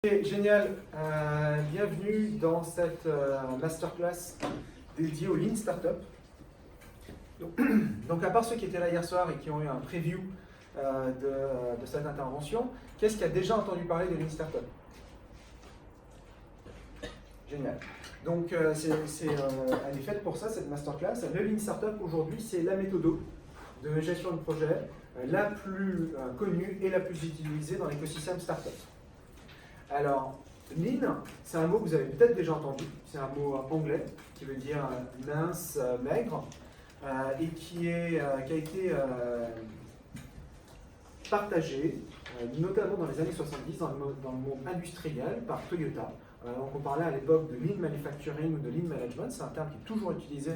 Génial, bienvenue dans cette masterclass dédiée au Lean Startup. Donc à part ceux qui étaient là hier soir et qui ont eu un preview de cette intervention, qu'est-ce qui a déjà entendu parler de Lean Startup? Génial. Donc elle est faite pour ça, cette masterclass. Le Lean Startup aujourd'hui, c'est la méthode de gestion de projet la plus connue et la plus utilisée dans l'écosystème startup. Alors, Lean, c'est un mot que vous avez peut-être déjà entendu. C'est un mot anglais qui veut dire mince, maigre, et qui a été partagé, notamment dans les années 70, dans le monde industriel, par Toyota. Donc on parlait à l'époque de Lean Manufacturing ou de Lean Management. C'est un terme qui est toujours utilisé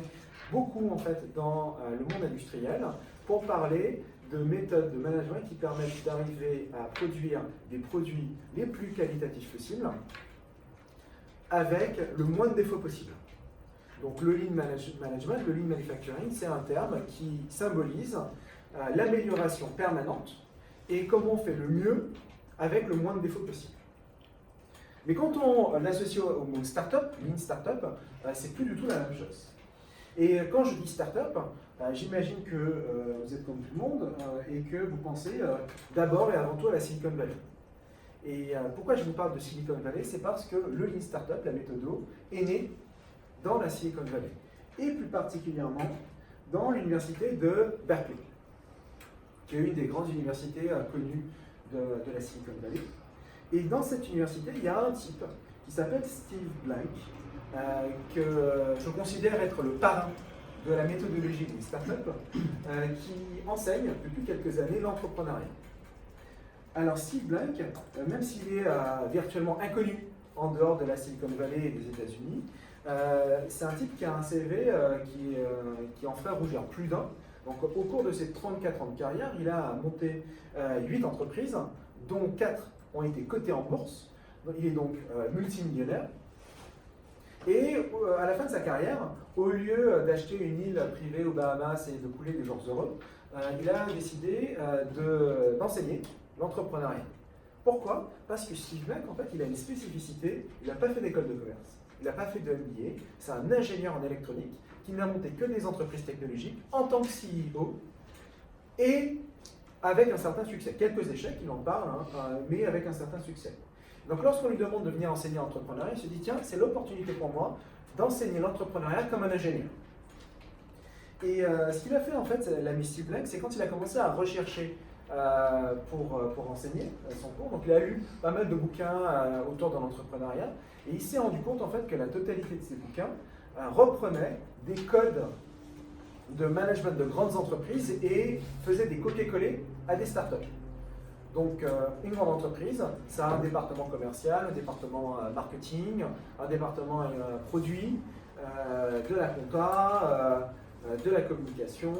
beaucoup en fait dans le monde industriel pour parler de méthodes de management qui permettent d'arriver à produire des produits les plus qualitatifs possibles avec le moins de défauts possible. Donc le Lean Management, le Lean Manufacturing, c'est un terme qui symbolise l'amélioration permanente et comment on fait le mieux avec le moins de défauts possible. Mais quand on l'associe au mot startup, Lean Startup, c'est plus du tout la même chose. Et quand je dis startup, j'imagine que vous êtes comme tout le monde et que vous pensez d'abord et avant tout à la Silicon Valley. Et pourquoi je vous parle de Silicon Valley? C'est parce que le Lean Startup, la méthode, est né dans la Silicon Valley. Et plus particulièrement dans l'université de Berkeley, qui est une des grandes universités connues de la Silicon Valley. Et dans cette université, il y a un type qui s'appelle Steve Blank, que je considère être le parrain de la méthodologie des startups, qui enseigne depuis quelques années l'entrepreneuriat. Alors Steve Blank, même s'il est virtuellement inconnu en dehors de la Silicon Valley et des États-Unis, c'est un type qui a un CV qui en fait rougir plus d'un. Donc au cours de ses 34 ans de carrière, il a monté 8 entreprises, dont 4 ont été cotées en bourse. Il est donc multimillionnaire. Et à la fin de sa carrière, au lieu d'acheter une île privée aux Bahamas et de couler des jours heureux, il a décidé d'enseigner l'entrepreneuriat. Pourquoi? Parce que Steve Blank, en fait, il a une spécificité, il n'a pas fait d'école de commerce, il n'a pas fait de MBA, c'est un ingénieur en électronique qui n'a monté que des entreprises technologiques en tant que CEO et avec un certain succès. Quelques échecs, il en parle, mais avec un certain succès. Donc lorsqu'on lui demande de venir enseigner l'entrepreneuriat, il se dit tiens, c'est l'opportunité pour moi d'enseigner l'entrepreneuriat comme un ingénieur. Et ce qu'il a fait en fait, l'ami Steve Blank, c'est quand il a commencé à rechercher pour enseigner son cours, donc il a lu pas mal de bouquins autour de l'entrepreneuriat, et il s'est rendu compte en fait que la totalité de ces bouquins reprenaient des codes de management de grandes entreprises et faisaient des copier-coller à des startups. Donc, une grande entreprise, ça a un département commercial, un département marketing, un département produit, de la compta, de la communication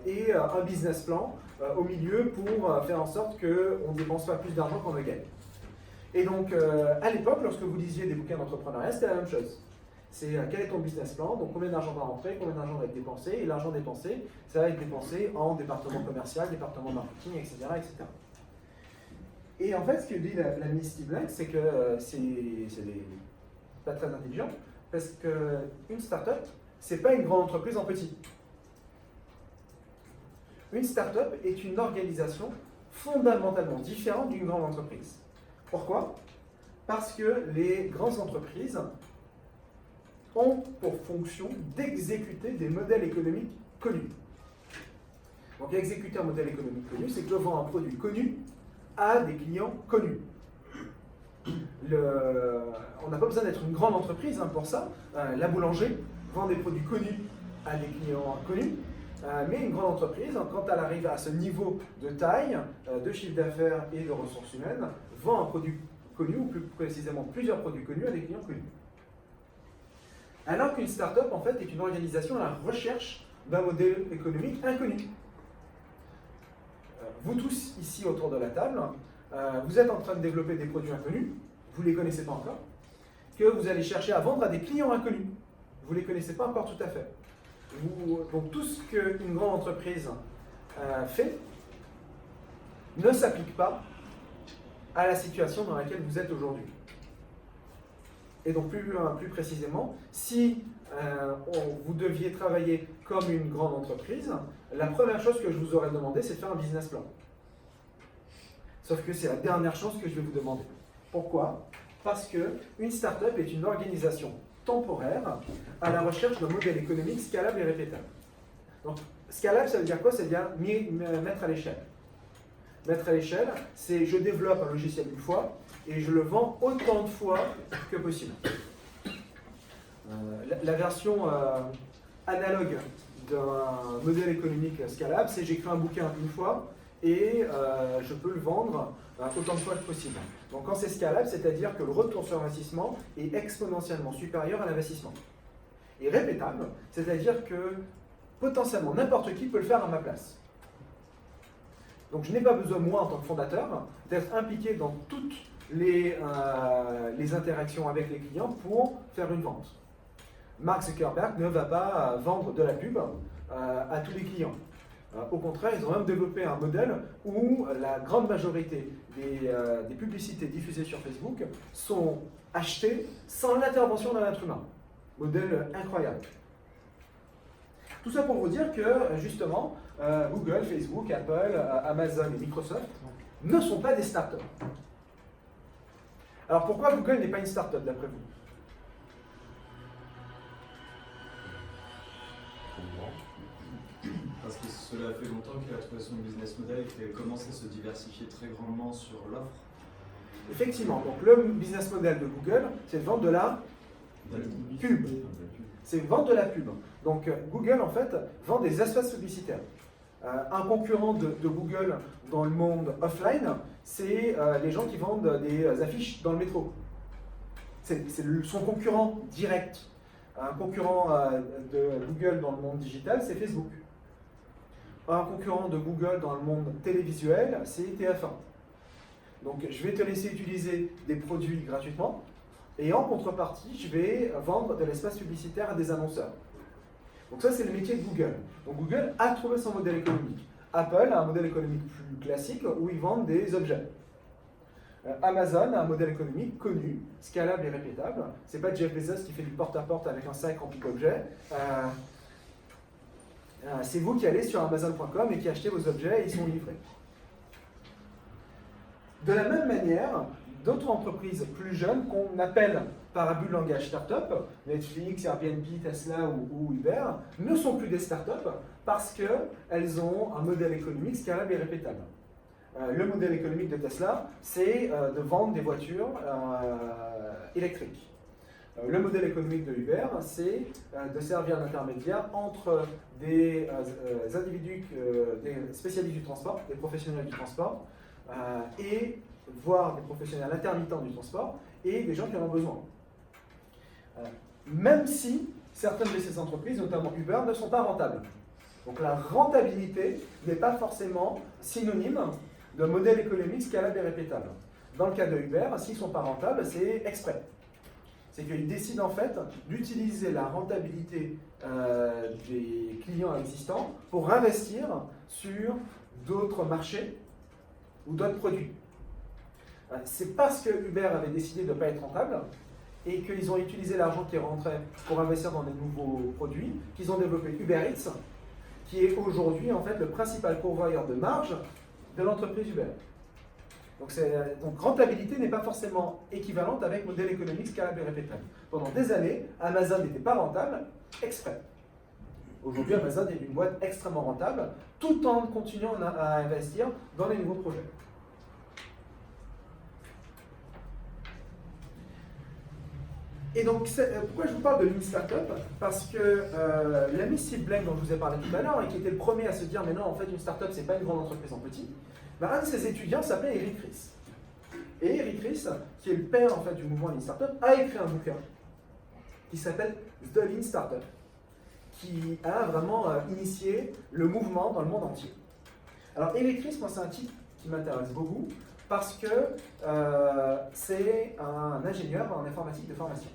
et un business plan au milieu pour faire en sorte qu'on ne dépense pas plus d'argent qu'on ne gagne. Et donc, à l'époque, lorsque vous lisiez des bouquins d'entrepreneuriat, c'était la même chose. C'est quel est ton business plan, donc combien d'argent va rentrer, combien d'argent va être dépensé, et l'argent dépensé, ça va être dépensé en département commercial, département marketing, etc. etc. Et en fait, ce que dit l'ami Steve Blank, c'est que c'est pas très intelligent, parce qu'une startup, c'est pas une grande entreprise en petit. Une startup est une organisation fondamentalement différente d'une grande entreprise. Pourquoi? Parce que les grandes entreprises ont pour fonction d'exécuter des modèles économiques connus. Donc exécuter un modèle économique connu, c'est que je vends un produit connu à des clients connus. On n'a pas besoin d'être une grande entreprise pour ça. La boulangerie vend des produits connus à des clients connus, mais une grande entreprise, quand elle arrive à ce niveau de taille, de chiffre d'affaires et de ressources humaines, vend un produit connu, ou plus précisément plusieurs produits connus à des clients connus. Alors qu'une start-up, en fait, est une organisation à la recherche d'un modèle économique inconnu. Vous tous, ici autour de la table, vous êtes en train de développer des produits inconnus, vous ne les connaissez pas encore, que vous allez chercher à vendre à des clients inconnus. Vous ne les connaissez pas encore tout à fait. Donc tout ce qu'une grande entreprise fait ne s'applique pas à la situation dans laquelle vous êtes aujourd'hui. Et donc plus précisément, si vous deviez travailler comme une grande entreprise, la première chose que je vous aurais demandé, c'est de faire un business plan. Sauf que c'est la dernière chose que je vais vous demander. Pourquoi? Parce qu'une start-up est une organisation temporaire à la recherche d'un modèle économique scalable et répétable. Donc, scalable, ça veut dire quoi? Ça veut dire mettre à l'échelle. Mettre à l'échelle, c'est je développe un logiciel une fois et je le vends autant de fois que possible. La version analogue d'un modèle économique scalable, c'est j'écris un bouquin une fois et je peux le vendre autant de fois que possible. Donc quand c'est scalable, c'est-à-dire que le retour sur investissement est exponentiellement supérieur à l'investissement. Et répétable, c'est-à-dire que potentiellement n'importe qui peut le faire à ma place. Donc je n'ai pas besoin, moi, en tant que fondateur, d'être impliqué dans toutes les interactions avec les clients pour faire une vente. Mark Zuckerberg ne va pas vendre de la pub à tous les clients. Au contraire, ils ont même développé un modèle où la grande majorité des publicités diffusées sur Facebook sont achetées sans l'intervention d'un être humain. Modèle incroyable. Tout ça pour vous dire que, justement, Google, Facebook, Apple, Amazon et Microsoft ne sont pas des startups. Alors pourquoi Google n'est pas une startup d'après vous? Parce que cela fait longtemps qu'il a trouvé son business model et qu'il commence à se diversifier très grandement sur l'offre. Effectivement, donc le business model de Google, c'est de vendre de la pub. C'est vendre de la pub. Donc Google, en fait, vend des espaces publicitaires. Un concurrent de Google dans le monde offline, c'est les gens qui vendent des affiches dans le métro. C'est son concurrent direct. Un concurrent de Google dans le monde digital, c'est Facebook. Un concurrent de Google dans le monde télévisuel, c'est TF1. Donc je vais te laisser utiliser des produits gratuitement et en contrepartie, je vais vendre de l'espace publicitaire à des annonceurs. Donc ça, c'est le métier de Google. Donc Google a trouvé son modèle économique. Apple a un modèle économique plus classique où ils vendent des objets. Amazon a un modèle économique connu, scalable et répétable. C'est pas Jeff Bezos qui fait du porte-à-porte avec un sac rempli d'objets. C'est vous qui allez sur Amazon.com et qui achetez vos objets et ils sont livrés. De la même manière, d'autres entreprises plus jeunes qu'on appelle par abus de langage start-up, Netflix, Airbnb, Tesla ou Uber, ne sont plus des start-up parce qu'elles ont un modèle économique scalable et répétable. Le modèle économique de Tesla, c'est de vendre des voitures électriques. Le modèle économique de Uber, c'est de servir d'intermédiaire entre des individus, des spécialistes du transport, des professionnels du transport, et voire des professionnels intermittents du transport, et des gens qui en ont besoin. Même si certaines de ces entreprises, notamment Uber, ne sont pas rentables. Donc la rentabilité n'est pas forcément synonyme de modèle économique scalable et répétable. Dans le cas de Uber, s'ils ne sont pas rentables, c'est exprès. C'est qu'ils décident en fait d'utiliser la rentabilité des clients existants pour investir sur d'autres marchés ou d'autres produits. C'est parce que Uber avait décidé de ne pas être rentable et qu'ils ont utilisé l'argent qui rentrait pour investir dans des nouveaux produits qu'ils ont développé Uber Eats, qui est aujourd'hui en fait le principal pourvoyeur de marge de l'entreprise Uber. Donc rentabilité n'est pas forcément équivalente avec modèle économique scalable et répétable. Pendant des années, Amazon n'était pas rentable exprès. Aujourd'hui, Amazon est une boîte extrêmement rentable, tout en continuant à investir dans les nouveaux projets. Et donc, pourquoi je vous parle de Lean Startup? Parce que l'ami Steve Blank, dont je vous ai parlé tout à l'heure, et qui était le premier à se dire, mais non, en fait, une startup, c'est pas une grande entreprise en petit, un de ses étudiants s'appelait Eric Ries. Et Eric Ries, qui est le père en fait, du mouvement Lean Startup, a écrit un bouquin qui s'appelle The Lean Startup, qui a vraiment initié le mouvement dans le monde entier. Alors, Eric Ries, moi, c'est un type qui m'intéresse beaucoup, parce que c'est un ingénieur en informatique de formation.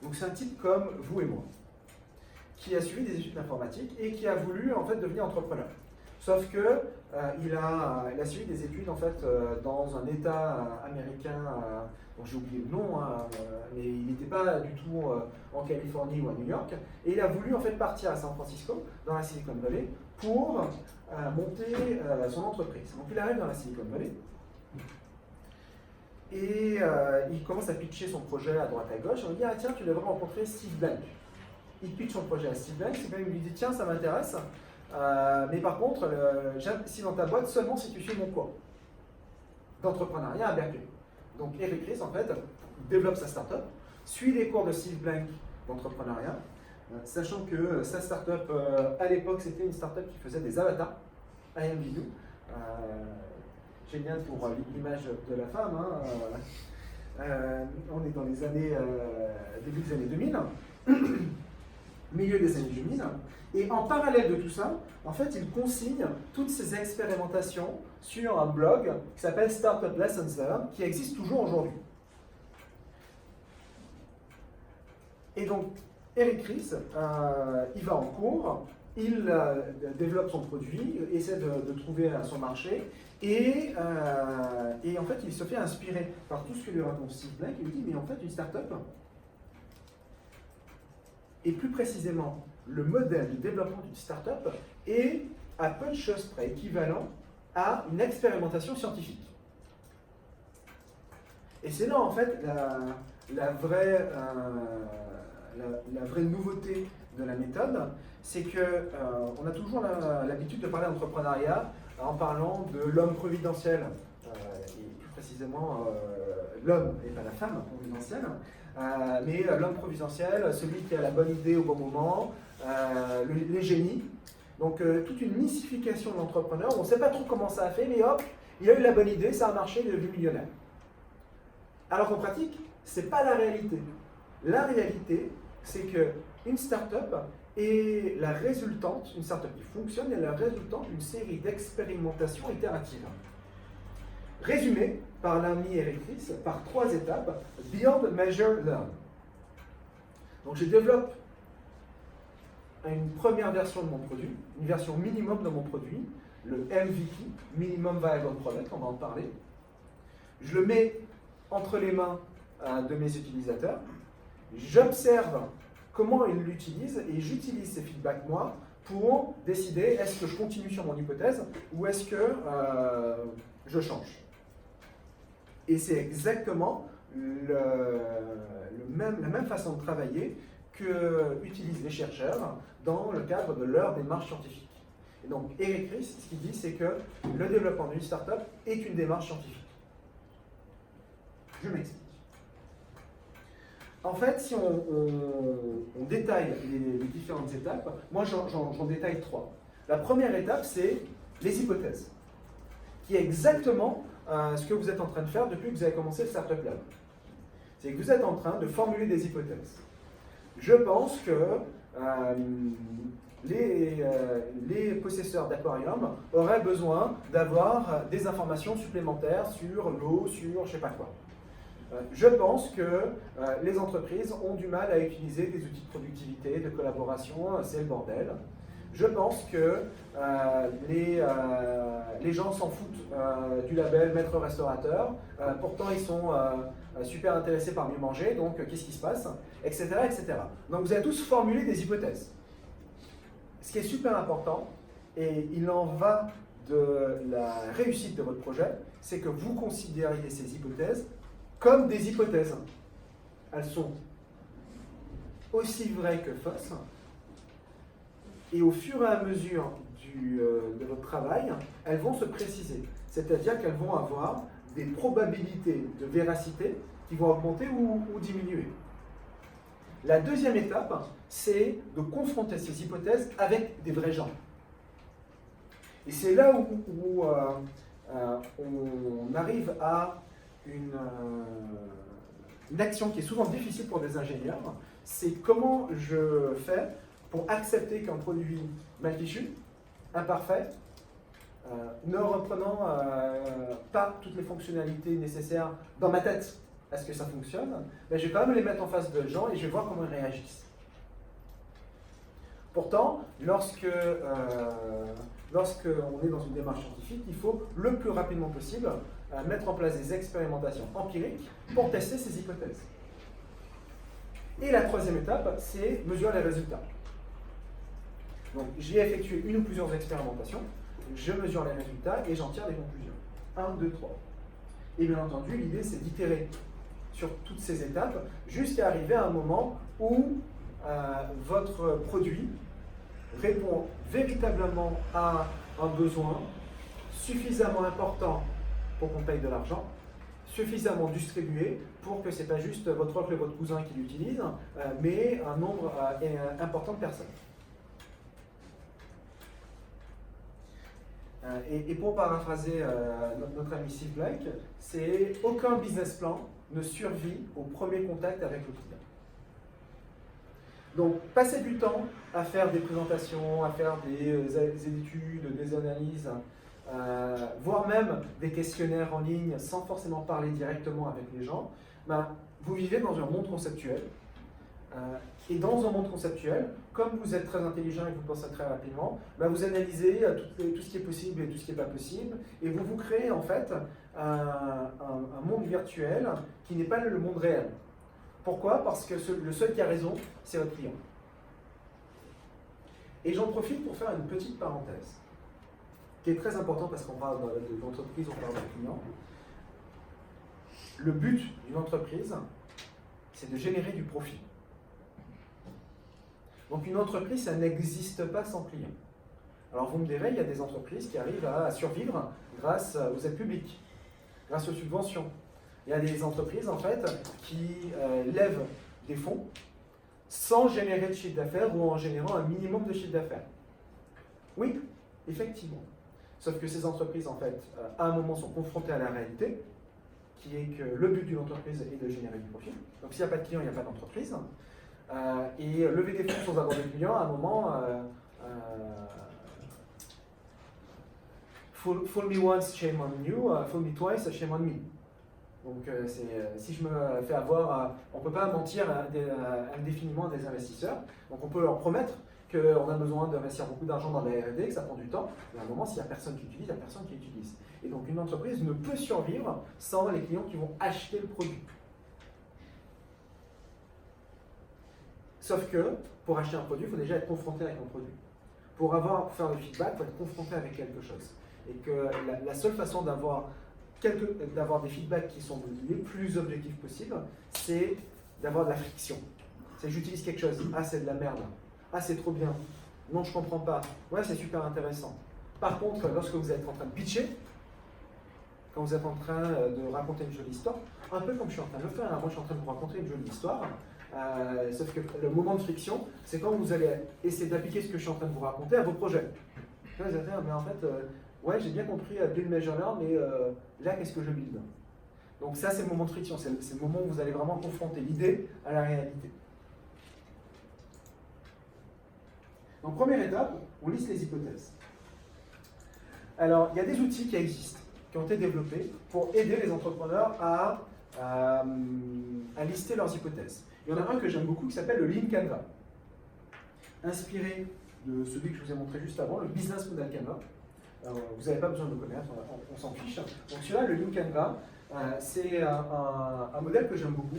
Donc c'est un type comme vous et moi, qui a suivi des études d'informatique et qui a voulu en fait devenir entrepreneur. Sauf que il a suivi des études en fait dans un État américain, dont j'ai oublié le nom, mais il n'était pas du tout en Californie ou à New York, et il a voulu en fait partir à San Francisco, dans la Silicon Valley, pour monter son entreprise. Donc il arrive dans la Silicon Valley, et il commence à pitcher son projet à droite à gauche, et on lui dit ah tiens tu devrais rencontrer Steve Blank. Il pitch son projet à Steve Blank, Steve Blank lui dit tiens ça m'intéresse, mais par contre j'investis dans ta boîte seulement si tu suis mon cours d'entrepreneuriat à Berkeley. Donc Eric Ries en fait développe sa startup, suit les cours de Steve Blank d'entrepreneuriat, sachant que sa startup à l'époque c'était une startup qui faisait des avatars, IMVU. Génial pour l'image de la femme. On est dans les années, début des années 2000, milieu des années 2000. Et en parallèle de tout ça, en fait, il consigne toutes ces expérimentations sur un blog qui s'appelle Startup Lessons Learned, qui existe toujours aujourd'hui. Et donc, Eric Ries, il va en cours, il développe son produit, essaie de trouver son marché, et en fait, il se fait inspirer par tout ce que lui raconte Steve Blank. Il lui dit, mais en fait, une startup, et plus précisément, le modèle de développement d'une startup est à peu de choses près équivalent à une expérimentation scientifique. Et c'est là, en fait, la vraie nouveauté de la méthode, c'est qu'on a toujours l'habitude de parler d'entrepreneuriat en parlant de l'homme providentiel, et plus précisément l'homme et pas la femme providentielle, mais l'homme providentiel, celui qui a la bonne idée au bon moment, les génies. Donc toute une mystification de l'entrepreneur, on ne sait pas trop comment ça a fait, mais hop, il a eu la bonne idée, ça a marché, il est devenu millionnaire. Alors qu'en pratique, ce n'est pas la réalité. La réalité, c'est qu'une start-up est la résultante, une start-up qui fonctionne, est la résultante d'une série d'expérimentations itératives. Résumé par l'ami Eric Ries par 3 étapes, Build, Measure, Learn. Donc je développe une première version de mon produit, une version minimum de mon produit, le MVP, Minimum Viable Product, on va en parler. Je le mets entre les mains de mes utilisateurs, j'observe comment ils l'utilisent et j'utilise ces feedbacks moi pour décider est-ce que je continue sur mon hypothèse ou est-ce que je change. Et c'est exactement la même façon de travailler qu'utilisent les chercheurs dans le cadre de leur démarche scientifique. Et donc Eric Ries, ce qu'il dit, c'est que le développement d'une startup est une démarche scientifique. Je m'explique. En fait, si on détaille les différentes étapes, moi j'en détaille 3. La première étape, c'est les hypothèses, qui est exactement ce que vous êtes en train de faire depuis que vous avez commencé le Startup Lab. C'est que vous êtes en train de formuler des hypothèses. Je pense que les possesseurs d'aquarium auraient besoin d'avoir des informations supplémentaires sur l'eau, sur je ne sais pas quoi. Je pense que les entreprises ont du mal à utiliser des outils de productivité, de collaboration, c'est le bordel. Je pense que les gens s'en foutent du label maître restaurateur, pourtant ils sont super intéressés par mieux manger, donc qu'est-ce qui se passe, etc., etc. Donc vous avez tous formulé des hypothèses. Ce qui est super important, et il en va de la réussite de votre projet, c'est que vous considériez ces hypothèses comme des hypothèses. Elles sont aussi vraies que fausses, et au fur et à mesure de votre travail, elles vont se préciser. C'est-à-dire qu'elles vont avoir des probabilités de véracité qui vont augmenter ou diminuer. La deuxième étape, c'est de confronter ces hypothèses avec des vrais gens. Et c'est là où on arrive à une action qui est souvent difficile pour des ingénieurs, c'est comment je fais pour accepter qu'un produit mal fichu, imparfait, ne reprenant pas toutes les fonctionnalités nécessaires dans ma tête à ce que ça fonctionne, ben je vais quand même les mettre en face de gens et je vais voir comment ils réagissent. Pourtant, lorsque lorsqu'on est dans une démarche scientifique, il faut le plus rapidement possible mettre en place des expérimentations empiriques pour tester ces hypothèses. Et la troisième étape, c'est mesurer les résultats. Donc j'ai effectué une ou plusieurs expérimentations, je mesure les résultats et j'en tire des conclusions. 1, 2, 3. Et bien entendu, l'idée c'est d'itérer sur toutes ces étapes jusqu'à arriver à un moment où votre produit répond véritablement à un besoin suffisamment important pour qu'on paye de l'argent, suffisamment distribué pour que ce n'est pas juste votre oncle et votre cousin qui l'utilisent, mais un nombre important de personnes. Et pour paraphraser notre ami Steve Blank, c'est aucun business plan ne survit au premier contact avec le client. Donc, passer du temps à faire des présentations, à faire des études, des analyses, voire même des questionnaires en ligne sans forcément parler directement avec les gens, vous vivez dans un monde conceptuel. Et dans un monde conceptuel, comme vous êtes très intelligent et que vous pensez très rapidement, vous analysez tout ce qui est possible et tout ce qui n'est pas possible, et vous vous créez en fait un monde virtuel qui n'est pas le monde réel. Pourquoi? Parce que le seul qui a raison, c'est votre client. Et j'en profite pour faire une petite parenthèse, qui est très importante parce qu'on parle d'entreprise, on parle de client. Le but d'une entreprise, c'est de générer du profit. Donc une entreprise, ça n'existe pas sans client. Alors vous me direz, il y a des entreprises qui arrivent à survivre grâce aux aides publiques, grâce aux subventions. Il y a des entreprises en fait qui lèvent des fonds sans générer de chiffre d'affaires ou en générant un minimum de chiffre d'affaires. Oui, effectivement. Sauf que ces entreprises en fait, à un moment sont confrontées à la réalité, qui est que le but d'une entreprise est de générer du profit. Donc s'il n'y a pas de clients, il n'y a pas d'entreprise. Et lever des fonds sans avoir des clients, à un moment, fool me once, shame on you, fool me twice, shame on me. Donc si je me fais avoir, on ne peut pas mentir indéfiniment à des investisseurs, donc on peut leur promettre qu'on a besoin d'investir beaucoup d'argent dans la R&D, que ça prend du temps, mais à un moment, s'il n'y a personne qui utilise, il n'y a personne qui utilise. Et donc une entreprise ne peut survivre sans les clients qui vont acheter le produit. Sauf que, pour acheter un produit, il faut déjà être confronté avec un produit. Pour faire le feedback, il faut être confronté avec quelque chose. Et que la seule façon d'avoir des feedbacks qui sont les plus objectifs possibles, c'est d'avoir de la friction. C'est j'utilise quelque chose, ah c'est de la merde, ah c'est trop bien, non je comprends pas, ouais c'est super intéressant. Par contre, lorsque vous êtes en train de pitcher, quand vous êtes en train de raconter une jolie histoire, un peu comme je suis en train de le faire, moi je suis en train de vous raconter une jolie histoire, sauf que le moment de friction, c'est quand vous allez essayer d'appliquer ce que je suis en train de vous raconter à vos projets. Là, vous allez dire, mais en fait, ouais, j'ai bien compris build, measure, learn, mais là, qu'est-ce que je build? Donc ça, c'est le moment de friction, c'est le moment où vous allez vraiment confronter l'idée à la réalité. Donc première étape, on liste les hypothèses. Alors, il y a des outils qui existent, qui ont été développés pour aider les entrepreneurs à lister leurs hypothèses. Il y en a un que j'aime beaucoup qui s'appelle le Lean Canva, inspiré de celui que je vous ai montré juste avant, le Business Model Canva. Alors, vous n'avez pas besoin de le connaître, on s'en fiche. Donc celui-là, le Lean Canva, c'est un modèle que j'aime beaucoup.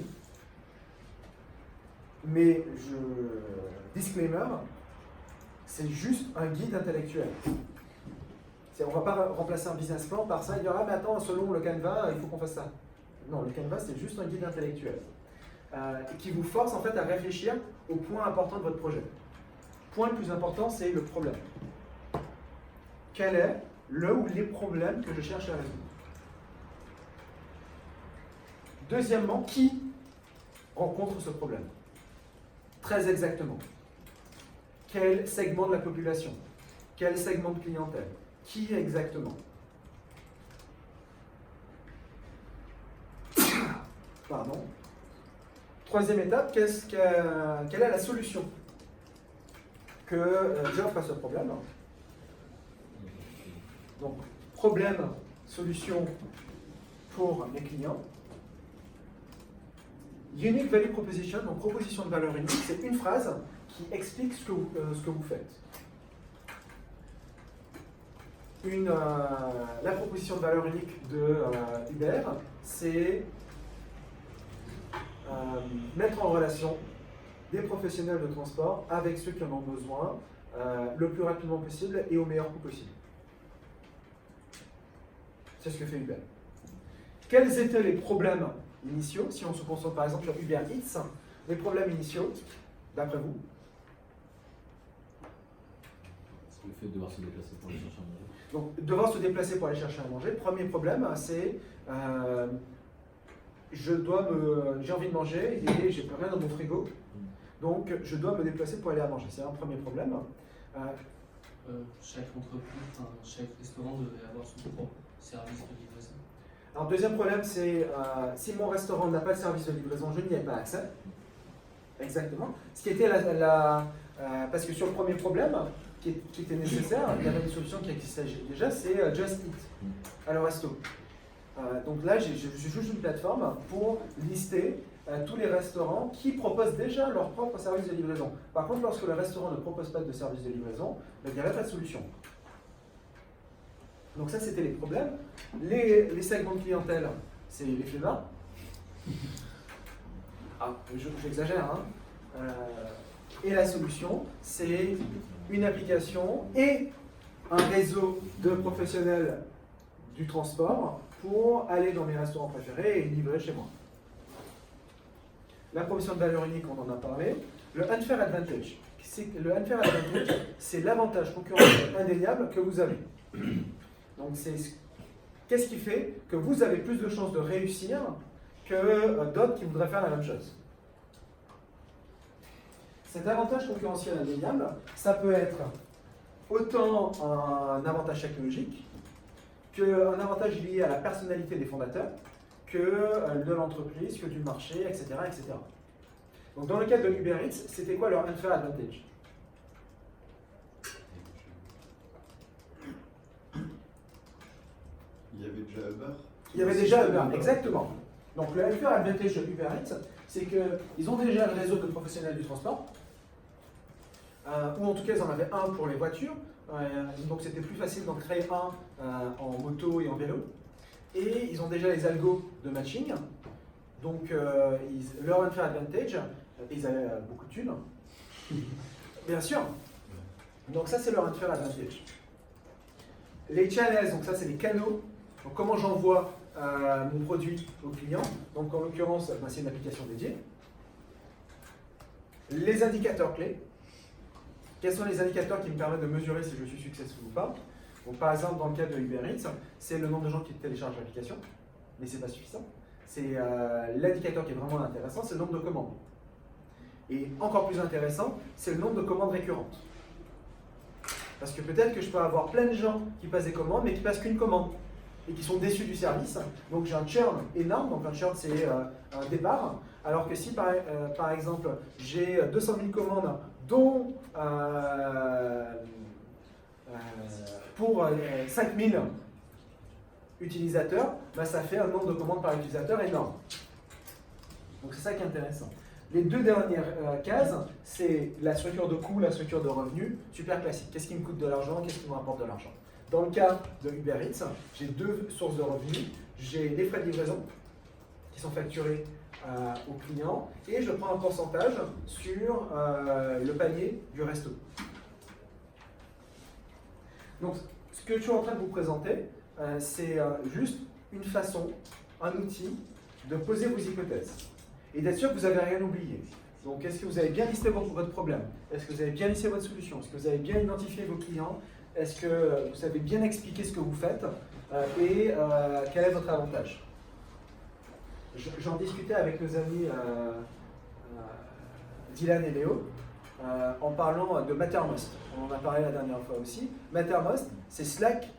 Mais disclaimer, c'est juste un guide intellectuel. On ne va pas remplacer un business plan par ça et dire « Ah mais attends, selon le Canva, il faut qu'on fasse ça ». Non, le Canva, c'est juste un guide intellectuel qui vous force en fait à réfléchir aux points importants de votre projet. Le point le plus important, c'est le problème. Quel est le ou les problèmes que je cherche à résoudre? Deuxièmement, qui rencontre ce problème? Très exactement. Quel segment de la population? Quel segment de clientèle? Qui exactement? Pardon. Troisième étape, quelle est la solution que j'offre à ce problème? Donc, problème, solution pour mes clients. Unique Value Proposition, donc proposition de valeur unique, c'est une phrase qui explique ce que vous faites. la proposition de valeur unique de Uber, c'est mettre en relation des professionnels de transport avec ceux qui en ont besoin le plus rapidement possible et au meilleur coût possible. C'est ce que fait Uber. Quels étaient les problèmes initiaux, si on se concentre par exemple sur Uber Eats, les problèmes initiaux, d'après vous? C'est le fait de devoir se déplacer pour aller chercher à manger. Donc, devoir se déplacer pour aller chercher à manger. Premier problème, c'est j'ai envie de manger et j'ai plus rien dans mon frigo, donc je dois me déplacer pour aller à manger. C'est un premier problème. Chaque entreprise, chaque restaurant devait avoir son propre service de livraison. Alors, deuxième problème, c'est si mon restaurant n'a pas de service de livraison, je n'y ai pas accès. Exactement. Ce qui était parce que sur le premier problème, qui était nécessaire, il y avait une solution qui existait déjà, c'est Just Eat, à le resto. Donc là, j'ai juste une plateforme pour lister tous les restaurants qui proposent déjà leur propre service de livraison. Par contre, lorsque le restaurant ne propose pas de service de livraison, il n'y avait pas de solution. Donc ça, c'était les problèmes. Les segments de clientèle, c'est les flemmards. J'exagère, hein. Et la solution, c'est une application et un réseau de professionnels du transport pour aller dans mes restaurants préférés et livrer chez moi. La proposition de valeur unique, on en a parlé. Le unfair advantage. Le unfair advantage, c'est l'avantage concurrentiel indéniable que vous avez. Donc, qu'est-ce qui fait que vous avez plus de chances de réussir que d'autres qui voudraient faire la même chose? Cet avantage concurrentiel indéniable, ça peut être autant un avantage technologique qu'un avantage lié à la personnalité des fondateurs, que de l'entreprise, que du marché, etc., etc. Donc dans le cas de Uber Eats, c'était quoi leur unfair advantage? Il y avait déjà Uber. Il y avait déjà Uber, exactement. Donc le unfair advantage de Uber Eats, c'est qu'ils ont déjà le réseau de professionnels du transport, ou en tout cas ils en avaient un pour les voitures, donc c'était plus facile d'en créer un en moto et en vélo. Et ils ont déjà les algos de matching, donc leur unfair advantage, ils avaient beaucoup de thunes, bien sûr. Donc ça c'est leur unfair advantage. Les channels, donc ça c'est les canaux, donc comment j'envoie mon produit au client, donc en l'occurrence c'est une application dédiée. Les indicateurs clés, quels sont les indicateurs qui me permettent de mesurer si je suis successful ou pas? Donc, par exemple, dans le cas de Uber Eats, c'est le nombre de gens qui téléchargent l'application, mais ce n'est pas suffisant. C'est l'indicateur qui est vraiment intéressant, c'est le nombre de commandes. Et encore plus intéressant, c'est le nombre de commandes récurrentes. Parce que peut-être que je peux avoir plein de gens qui passent des commandes, mais qui passent qu'une commande, et qui sont déçus du service. Donc j'ai un churn énorme, donc un churn c'est un départ. Alors que si par exemple j'ai 200 000 commandes, dont pour 5000 utilisateurs, bah, ça fait un nombre de commandes par utilisateur énorme. Donc c'est ça qui est intéressant. Les deux dernières cases, c'est la structure de coût, la structure de revenus, super classique. Qu'est-ce qui me coûte de l'argent, qu'est-ce qui me rapporte de l'argent? Dans le cas de Uber Eats, j'ai deux sources de revenus. J'ai les frais de livraison qui sont facturés aux clients et je prends un pourcentage sur le panier du resto. Donc, ce que je suis en train de vous présenter, c'est juste une façon, un outil de poser vos hypothèses et d'être sûr que vous n'avez rien oublié. Donc, est-ce que vous avez bien listé votre problème? Est-ce que vous avez bien listé votre solution? Est-ce que vous avez bien identifié vos clients? Est-ce que vous avez bien expliqué ce que vous faites? Et quel est votre avantage? J'en discutais avec nos amis Dylan et Léo en parlant de Mattermost. On en a parlé la dernière fois aussi. Mattermost, c'est Slack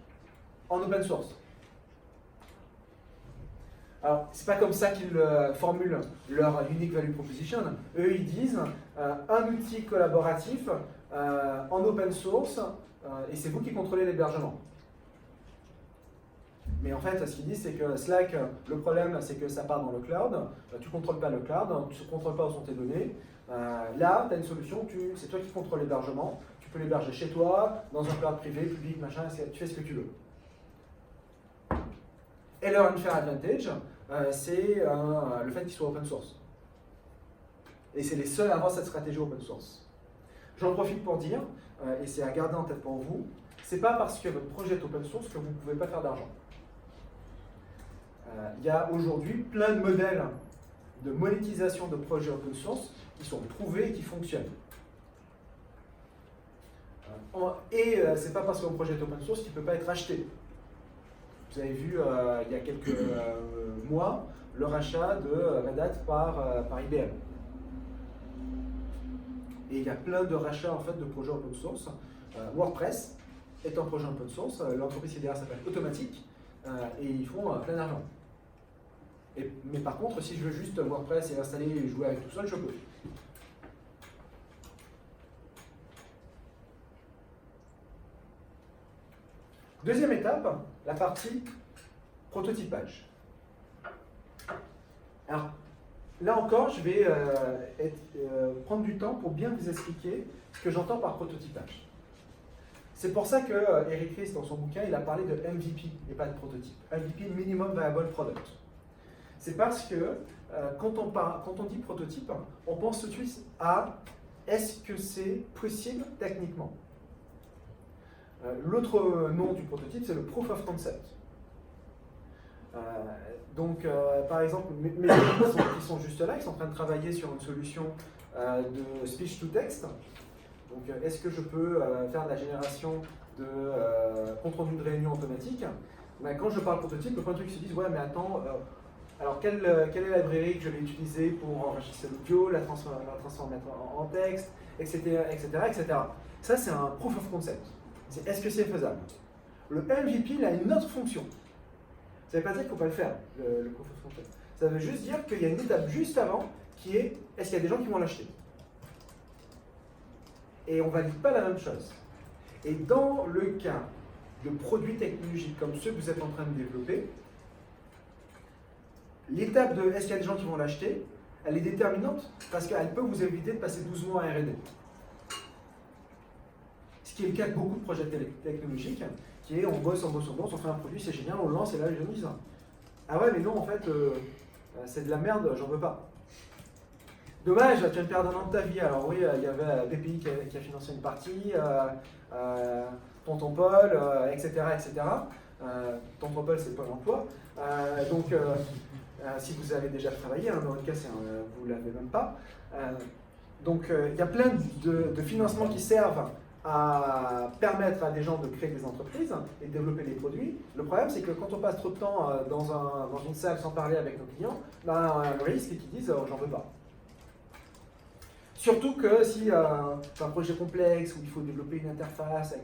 en open source. Alors, c'est pas comme ça qu'ils formulent leur unique value proposition. Eux, ils disent un outil collaboratif en open source et c'est vous qui contrôlez l'hébergement. Mais en fait, ce qu'ils disent, c'est que Slack, le problème, c'est que ça part dans le cloud. Tu ne contrôles pas le cloud, tu ne contrôles pas où sont tes données. Là, tu as une solution, c'est toi qui contrôles l'hébergement. Tu peux l'héberger chez toi, dans un cloud privé, public, machin, tu fais ce que tu veux. Et leur unfair advantage, c'est le fait qu'il soit open source. Et c'est les seuls à avoir cette stratégie open source. J'en profite pour dire, et c'est à garder en tête pour vous, c'est pas parce que votre projet est open source que vous ne pouvez pas faire d'argent. Il y a aujourd'hui plein de modèles de monétisation de projets open source qui sont trouvés et qui fonctionnent. Et c'est pas parce qu'un projet est open source qu'il ne peut pas être acheté. Vous avez vu il y a quelques mois le rachat de Red Hat par IBM. Et il y a plein de rachats en fait, de projets open source. WordPress est un projet open source. L'entreprise derrière s'appelle Automatic et ils font plein d'argent. Mais par contre, si je veux juste WordPress et l'installer et jouer avec tout seul, je peux. Deuxième étape, la partie prototypage. Alors, là encore, je vais prendre du temps pour bien vous expliquer ce que j'entends par prototypage. C'est pour ça que Eric Ries, dans son bouquin, il a parlé de MVP et pas de prototype. MVP, Minimum Viable Product. C'est parce que quand on dit prototype, on pense tout de suite à est-ce que c'est possible techniquement. L'autre nom du prototype, c'est le proof of concept. Par exemple, mes équipes qui sont juste là, ils sont en train de travailler sur une solution de speech to text. Donc, est-ce que je peux faire de la génération de compte rendu de réunion automatique? Quand je parle prototype, le premier truc qu'ils se disent, ouais, mais attends, alors quelle est la librairie que je vais utiliser pour enregistrer l'audio, la transformer en texte, etc., etc., etc. Ça, c'est un proof of concept. C'est est-ce que c'est faisable? Le MVP, il a une autre fonction. Ça ne veut pas dire qu'il ne faut pas le faire, le proof of concept. Ça veut juste dire qu'il y a une étape juste avant qui est est-ce qu'il y a des gens qui vont l'acheter? Et on ne valide pas la même chose. Et dans le cas de produits technologiques comme ceux que vous êtes en train de développer, l'étape de est-ce qu'il y a des gens qui vont l'acheter, elle est déterminante parce qu'elle peut vous éviter de passer 12 mois à R&D. Ce qui est le cas de beaucoup de projets technologiques, qui est on bosse, on fait un produit, c'est génial, on le lance et là les gens disent ah ouais mais non en fait c'est de la merde, j'en veux pas. Dommage, tu viens de perdre un an de ta vie. Alors oui, il y avait BPI qui a financé une partie, Tonton Paul, etc. etc. Tonton Paul c'est Pôle emploi. Si vous avez déjà travaillé, dans votre cas vous ne l'avez même pas. Il y a plein de financements qui servent à permettre à des gens de créer des entreprises et de développer des produits. Le problème, c'est que quand on passe trop de temps dans une salle sans parler avec nos clients, le risque c'est qu'ils disent j'en veux pas. Surtout que si c'est un projet complexe où il faut développer une interface,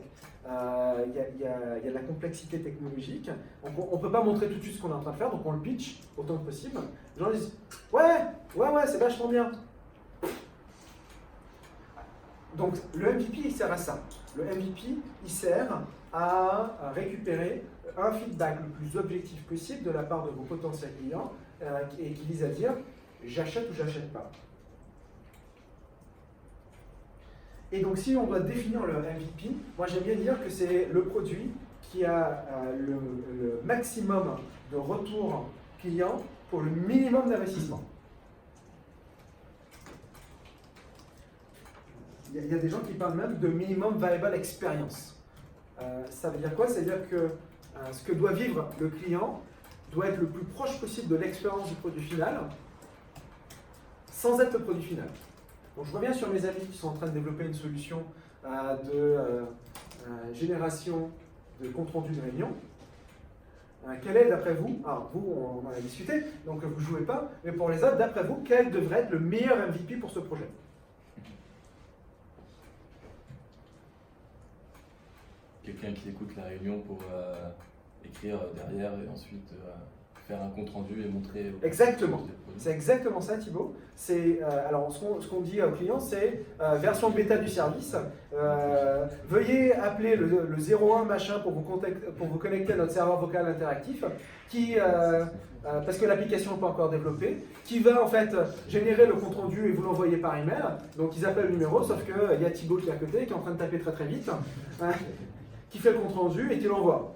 il y a de la complexité technologique, donc on ne peut pas montrer tout de suite ce qu'on est en train de faire, donc on le pitch autant que possible. Les gens disent ouais, c'est vachement bien. Donc le MVP il sert à ça. Le MVP il sert à récupérer un feedback le plus objectif possible de la part de vos potentiels clients et qui vise à dire j'achète ou j'achète pas. Et donc si on doit définir le MVP, moi j'aime bien dire que c'est le produit qui a le maximum de retour client pour le minimum d'investissement. Il y a des gens qui parlent même de minimum viable experience. Ça veut dire quoi? Ça veut dire que ce que doit vivre le client doit être le plus proche possible de l'expérience du produit final, sans être le produit final. Donc je reviens sur mes amis qui sont en train de développer une solution de génération de compte rendu de réunion. Quel est, d'après vous, alors vous, on en a discuté, donc vous ne jouez pas, mais pour les autres, d'après vous, quel devrait être le meilleur MVP pour ce projet? Quelqu'un qui écoute la réunion pour écrire derrière et ensuite faire un compte rendu et montrer. Exactement. C'est exactement ça, Thibaut. Alors, ce qu'on dit aux clients, c'est version bêta du service. Veuillez appeler le 01 machin pour vous connecter à notre serveur vocal interactif, parce que l'application n'est pas encore développée, qui va en fait générer le compte rendu et vous l'envoyer par email. Donc, ils appellent le numéro, sauf qu'il y a Thibaut qui est à côté, qui est en train de taper très très vite, qui fait le compte rendu et qui l'envoie.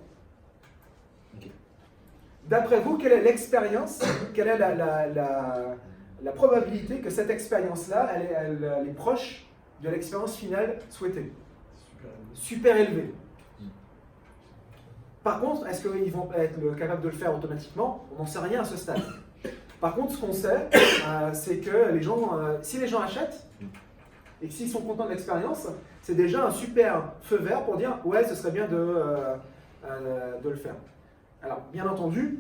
D'après vous, quelle est l'expérience, quelle est la probabilité que cette expérience-là, elle est proche de l'expérience finale souhaitée? Super élevée. Par contre, est-ce qu'ils vont être capables de le faire automatiquement? On n'en sait rien à ce stade. Par contre, ce qu'on sait, c'est que si les gens achètent, et que s'ils sont contents de l'expérience, c'est déjà un super feu vert pour dire « ouais, ce serait bien de le faire ». Alors, bien entendu,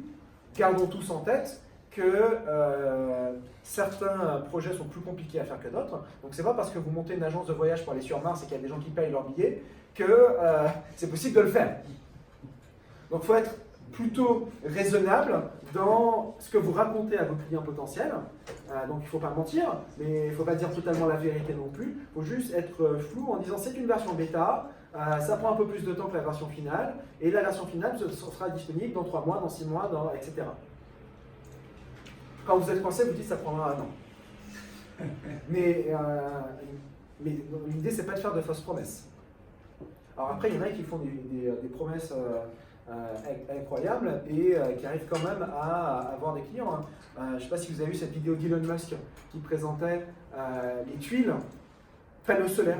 gardons tous en tête que certains projets sont plus compliqués à faire que d'autres. Donc, c'est pas parce que vous montez une agence de voyage pour aller sur Mars et qu'il y a des gens qui payent leur billet que c'est possible de le faire. Donc, il faut être plutôt raisonnable dans ce que vous racontez à vos clients potentiels. Donc, il ne faut pas mentir, mais il ne faut pas dire totalement la vérité non plus. Il faut juste être flou en disant c'est une version bêta. Ça prend un peu plus de temps que la version finale, et la version finale sera disponible dans 3 mois, dans 6 mois, etc. Quand vous êtes coincé, vous dites ça prendra 1 an. Mais l'idée, c'est pas de faire de fausses promesses. Alors après, il y en a qui font des promesses incroyables et qui arrivent quand même à avoir des clients. Je ne sais pas si vous avez vu cette vidéo d'Elon Musk qui présentait les tuiles panneaux solaires.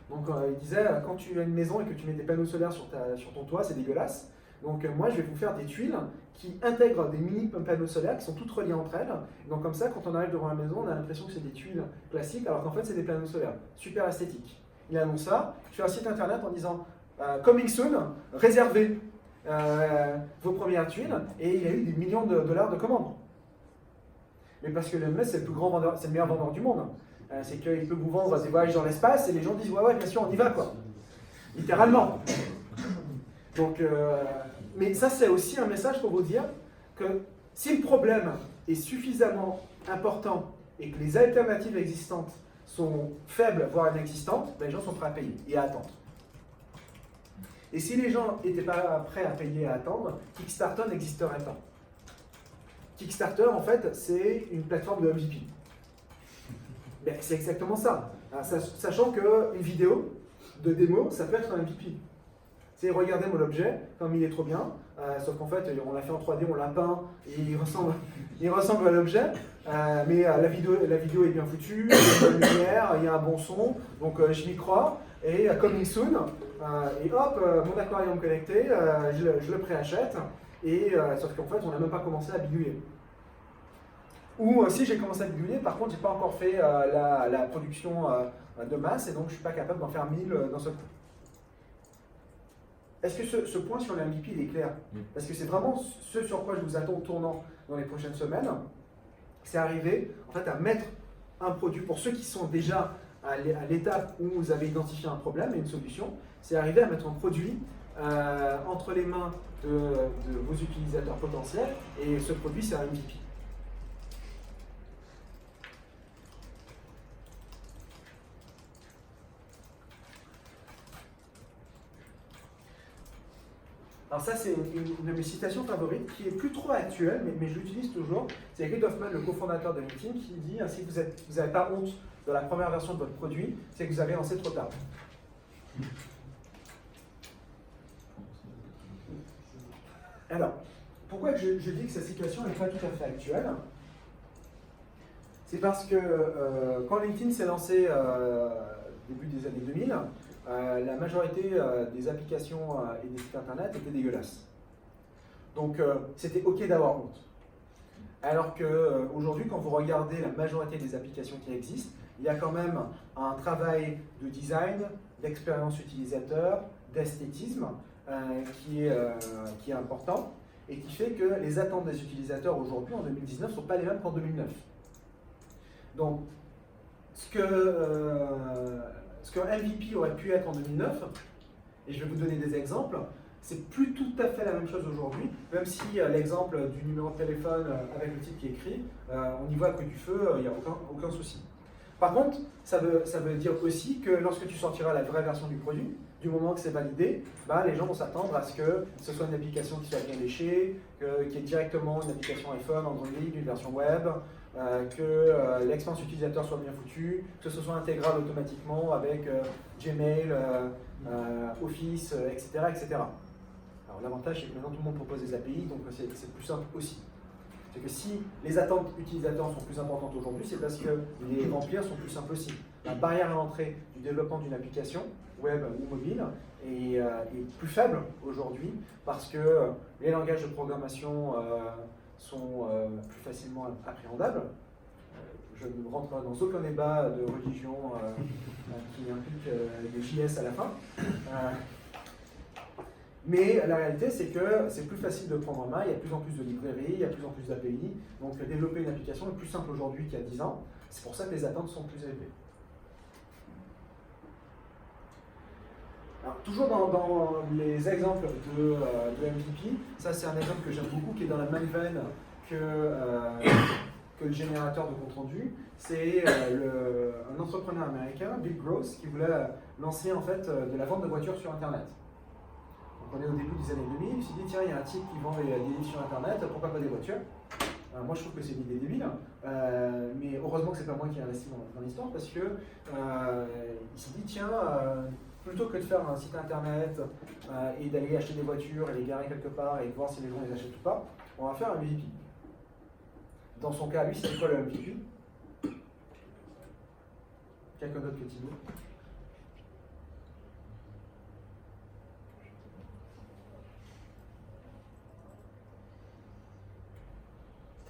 Donc il disait, quand tu as une maison et que tu mets des panneaux solaires sur ton toit, c'est dégueulasse. Donc moi, je vais vous faire des tuiles qui intègrent des mini panneaux solaires qui sont toutes reliées entre elles. Donc comme ça, quand on arrive devant la maison, on a l'impression que c'est des tuiles classiques, alors qu'en fait, c'est des panneaux solaires. Super esthétique. Il annonce ça, il fait un site internet en disant « Coming soon, réservez vos premières tuiles » et il y a eu des millions de dollars de commandes. Mais parce que le MS, c'est le meilleur vendeur du monde. C'est qu'il peut vous vendre des voyages dans l'espace et les gens disent ouais, bien sûr, on y va, quoi. Littéralement. Donc, mais ça, c'est aussi un message pour vous dire que si le problème est suffisamment important et que les alternatives existantes sont faibles, voire inexistantes, ben, les gens sont prêts à payer et à attendre. Et si les gens n'étaient pas prêts à payer et à attendre, Kickstarter n'existerait pas. Kickstarter, en fait, c'est une plateforme de MVP. Ben, c'est exactement ça. Sachant qu'une vidéo de démo, ça peut être un MVP. C'est regardez mon objet, comme il est trop bien, sauf qu'en fait, on l'a fait en 3D, on l'a peint, et il ressemble à l'objet, mais la vidéo est bien foutue, il y a une bonne lumière, il y a un bon son, donc je m'y crois, et coming soon, et hop, mon aquarium connecté, je le préachète, et sauf qu'en fait, on n'a même pas commencé à bidouiller. Ou si j'ai commencé à bidouiller, par contre, j'ai pas encore fait la production de masse, et donc je suis pas capable d'en faire 1000 d'un seul coup. Est-ce que ce point sur le MVP il est clair? Parce que c'est vraiment ce sur quoi je vous attends au tournant dans les prochaines semaines. C'est arriver en fait, à mettre un produit, pour ceux qui sont déjà à l'étape où vous avez identifié un problème et une solution, c'est arriver à mettre un produit entre les mains de vos utilisateurs potentiels, et ce produit c'est un MVP. Alors ça, c'est une de mes citations favorites, qui est plus trop actuelle, mais je l'utilise toujours. C'est Reid Hoffman, le cofondateur de LinkedIn, qui dit « Si vous n'avez pas honte de la première version de votre produit, c'est que vous avez lancé trop tard. » Alors, pourquoi je dis que cette situation n'est pas tout à fait actuelle? C'est parce que quand LinkedIn s'est lancé début des années 2000, la majorité des applications et des sites internet étaient dégueulasses. Donc c'était ok d'avoir honte. Alors qu'aujourd'hui, quand vous regardez la majorité des applications qui existent, il y a quand même un travail de design, d'expérience utilisateur, d'esthétisme qui est important et qui fait que les attentes des utilisateurs aujourd'hui, en 2019, ne sont pas les mêmes qu'en 2009. Donc, ce qu'un MVP aurait pu être en 2009, et je vais vous donner des exemples, C'est plus tout à fait la même chose aujourd'hui, même si l'exemple du numéro de téléphone avec le type qui écrit, on y voit que du feu, il n'y a aucun souci. Par contre, ça veut dire aussi que lorsque tu sortiras la vraie version du produit, du moment que c'est validé, les gens vont s'attendre à ce que ce soit une application qui soit bien léchée, qu'il y ait directement une application iPhone, Android, une version web, que l'expérience utilisateur soit bien foutue, que ce soit intégrable automatiquement avec Gmail, Office, etc., etc. Alors l'avantage, c'est que maintenant tout le monde propose des API, donc c'est plus simple aussi. C'est que si les attentes utilisateurs sont plus importantes aujourd'hui, c'est parce que les remplir sont plus simples aussi. La barrière à l'entrée du développement d'une application, web ou mobile, est plus faible aujourd'hui parce que les langages de programmation sont plus facilement appréhendables. Je ne rentre dans aucun débat de religion qui implique des JS à la fin. Mais la réalité, c'est que c'est plus facile de prendre en main, il y a de plus en plus de librairies, il y a de plus en plus d'API, donc développer une application est plus simple aujourd'hui qu'il y a 10 ans, c'est pour ça que les attentes sont plus élevées. Alors, toujours dans les exemples de MVP, ça c'est un exemple que j'aime beaucoup, qui est dans la même veine que le générateur de compte rendu. C'est un entrepreneur américain, Bill Gross, qui voulait lancer en fait de la vente de voitures sur Internet. On est au début des années 2000, il s'est dit tiens, il y a un type qui vend des livres sur Internet, pourquoi pas des voitures? Moi je trouve que c'est une idée débile, mais heureusement que c'est pas moi qui ai investi dans l'histoire parce que il s'est dit tiens, plutôt que de faire un site internet et d'aller acheter des voitures et les garer quelque part et de voir si les gens les achètent ou pas, on va faire un MVP. Dans son cas, lui, c'était quoi le MVP? Quelqu'un d'autre que Thibaut?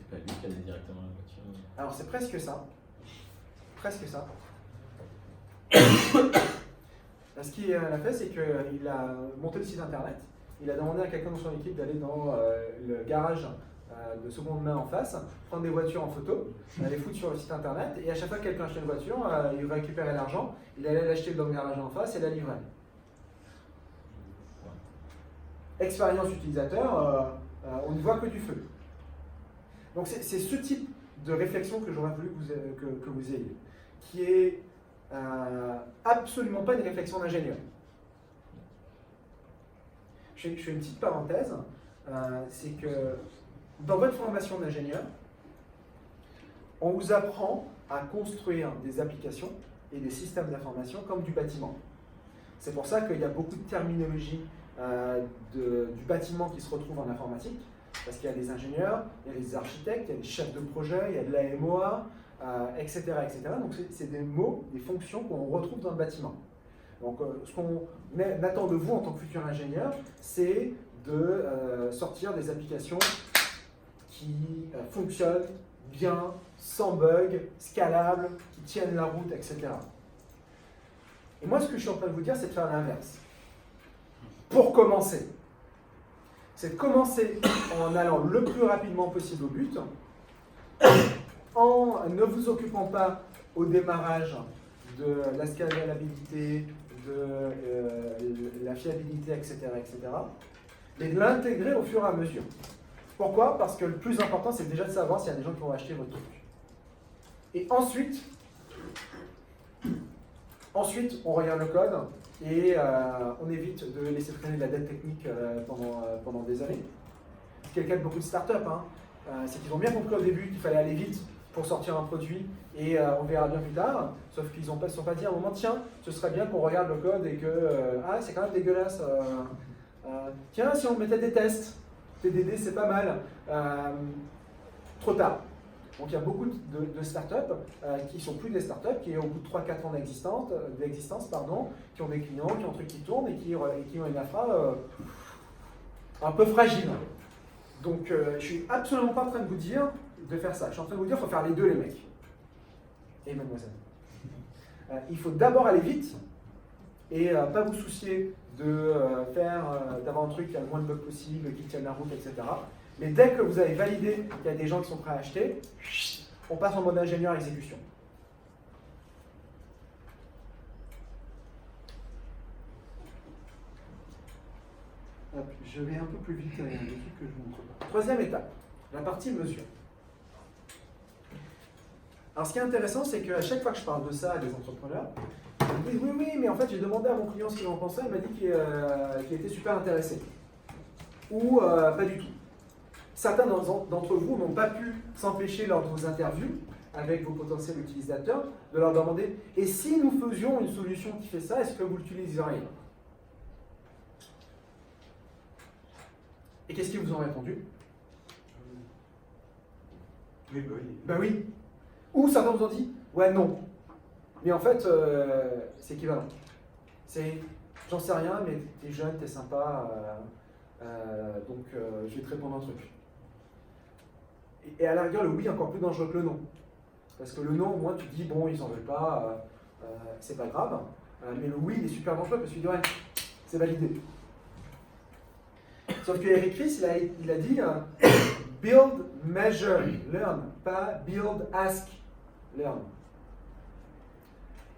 Pas lui qui allait directement à la voiture. Alors c'est presque ça. Presque ça. Ce qu'il a fait, c'est qu'il a monté le site internet. Il a demandé à quelqu'un dans son équipe d'aller dans le garage de seconde main en face, prendre des voitures en photo, les foutre sur le site internet, et à chaque fois que quelqu'un achetait une voiture, il récupérait l'argent, il allait l'acheter dans le garage en face et la livrer. Expérience utilisateur, on ne voit que du feu. Donc c'est ce type de réflexion que j'aurais voulu que vous ayez, qui est absolument pas une réflexion d'ingénieur. Je fais une petite parenthèse, c'est que dans votre formation d'ingénieur, on vous apprend à construire des applications et des systèmes d'information comme du bâtiment. C'est pour ça qu'il y a beaucoup de terminologie du bâtiment qui se retrouve en informatique. Parce qu'il y a des ingénieurs, il y a des architectes, il y a des chefs de projet, il y a de la MOA, etc., etc. Donc c'est des mots, des fonctions qu'on retrouve dans le bâtiment. Donc ce qu'on attend de vous en tant que futur ingénieur, c'est de sortir des applications qui fonctionnent bien, sans bug, scalables, qui tiennent la route, etc. Et moi ce que je suis en train de vous dire, c'est de faire l'inverse. Pour commencer. C'est de commencer en allant le plus rapidement possible au but, en ne vous occupant pas au démarrage de la scalabilité, de la fiabilité, etc., etc., mais de l'intégrer au fur et à mesure. Pourquoi? Parce que le plus important, c'est déjà de savoir s'il y a des gens qui vont acheter votre truc. Et ensuite, on regarde le code et on évite de laisser traîner de la dette technique pendant des années. C'est le cas de beaucoup de startups. C'est qu'ils ont bien compris au début qu'il fallait aller vite pour sortir un produit et on verra bien plus tard. Sauf qu'ils ne se sont pas dit à un moment, tiens, ce serait bien qu'on regarde le code et que c'est quand même dégueulasse. Tiens, si on mettait des tests, TDD c'est pas mal. Trop tard. Donc il y a beaucoup de startups qui ne sont plus des startups, qui au bout de 3-4 ans d'existence, qui ont des clients, qui ont un truc qui tourne et qui ont une infra un peu fragile. Donc je ne suis absolument pas en train de vous dire de faire ça. Je suis en train de vous dire qu'il faut faire les deux, les mecs. Et mademoiselle. Il faut d'abord aller vite et pas vous soucier d'avoir un truc qui a le moins de bugs possible, qui tienne la route, etc. Mais dès que vous avez validé qu'il y a des gens qui sont prêts à acheter, on passe en mode ingénieur exécution. Je vais un peu plus vite, il y a des trucs que je vous montre pas. Troisième étape, la partie mesure. Alors ce qui est intéressant, c'est qu'à chaque fois que je parle de ça à des entrepreneurs, ils me disent oui, mais en fait j'ai demandé à mon client ce qu'il en pensait, il m'a dit qu'il était super intéressé. Ou pas du tout. Certains d'entre vous n'ont pas pu s'empêcher lors de vos interviews avec vos potentiels utilisateurs de leur demander « Et si nous faisions une solution qui fait ça, est-ce que vous l'utiliseriez ?» Et qu'est-ce qu'ils vous ont répondu? Oui, bah oui. Ben oui. Ou certains vous ont dit « Ouais, non. » Mais en fait, c'est équivalent. C'est « J'en sais rien, mais t'es jeune, t'es sympa, donc je vais te répondre un truc. » Et à la rigueur, le oui est encore plus dangereux que le non. Parce que le non, au moins, tu te dis, bon, ils n'en veulent pas, c'est pas grave. Mais le oui, il est super dangereux parce que tu dis, ouais, c'est validé. Sauf que Eric Ries, il a dit build, measure, learn, pas build, ask, learn.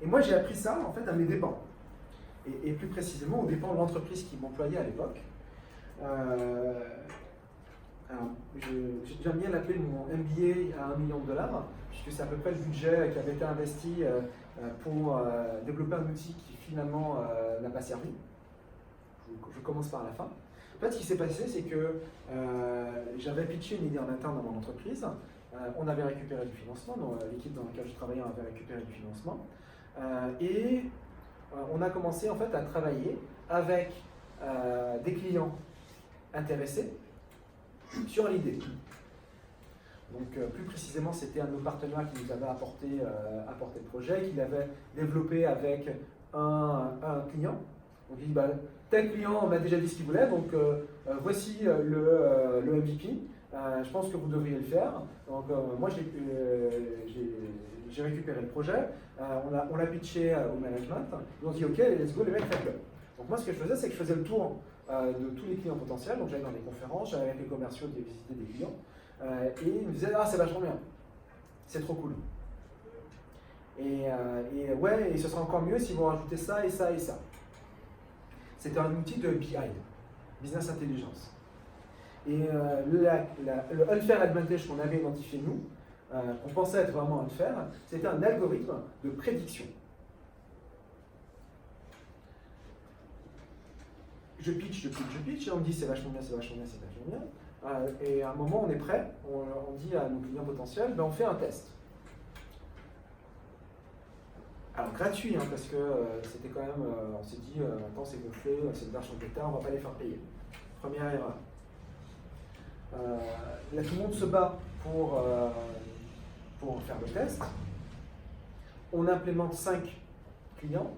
Et moi, j'ai appris ça, en fait, à mes dépens. Et plus précisément, aux dépens de l'entreprise qui m'employait à l'époque. J'aime bien l'appeler mon MBA à $1 million, puisque c'est à peu près le budget qui avait été investi pour développer un outil qui finalement n'a pas servi. Je commence par la fin. En fait, ce qui s'est passé, c'est que j'avais pitché une idée en interne dans mon entreprise. On avait récupéré du financement, l'équipe dans laquelle je travaillais avait récupéré du financement. Et on a commencé en fait à travailler avec des clients intéressés sur l'idée. Donc plus précisément, c'était un de nos partenaires qui nous avait apporté le projet, qu'il avait développé avec un client. Donc il dit, bah, tel client m'a déjà dit ce qu'il voulait, donc voici le MVP. Je pense que vous devriez le faire. Donc moi j'ai récupéré le projet, on l'a pitché au management, ils ont dit ok, let's go les mecs, faites-le. Donc moi ce que je faisais, c'est que je faisais le tour de tous les clients potentiels, donc j'allais dans des conférences, j'allais avec les commerciaux visiter des clients, et ils me disaient ah c'est vachement bien, c'est trop cool. Et ouais, et ce sera encore mieux si vous rajoutez ça et ça et ça. C'était un outil de BI, Business Intelligence. Et le unfair advantage qu'on avait identifié nous, qu'on pensait être vraiment unfair, c'était un algorithme de prédiction. Je pitch, et on me dit c'est vachement bien, c'est vachement bien, c'est vachement bien. Et à un moment, on est prêt, on dit à nos clients potentiels, ben on fait un test. Alors gratuit, hein, parce que c'était quand même, on s'est dit, attends c'est gonflé, c'est une version bêta, on va pas les faire payer. Première erreur. Là tout le monde se bat pour faire le test. On implémente 5 clients,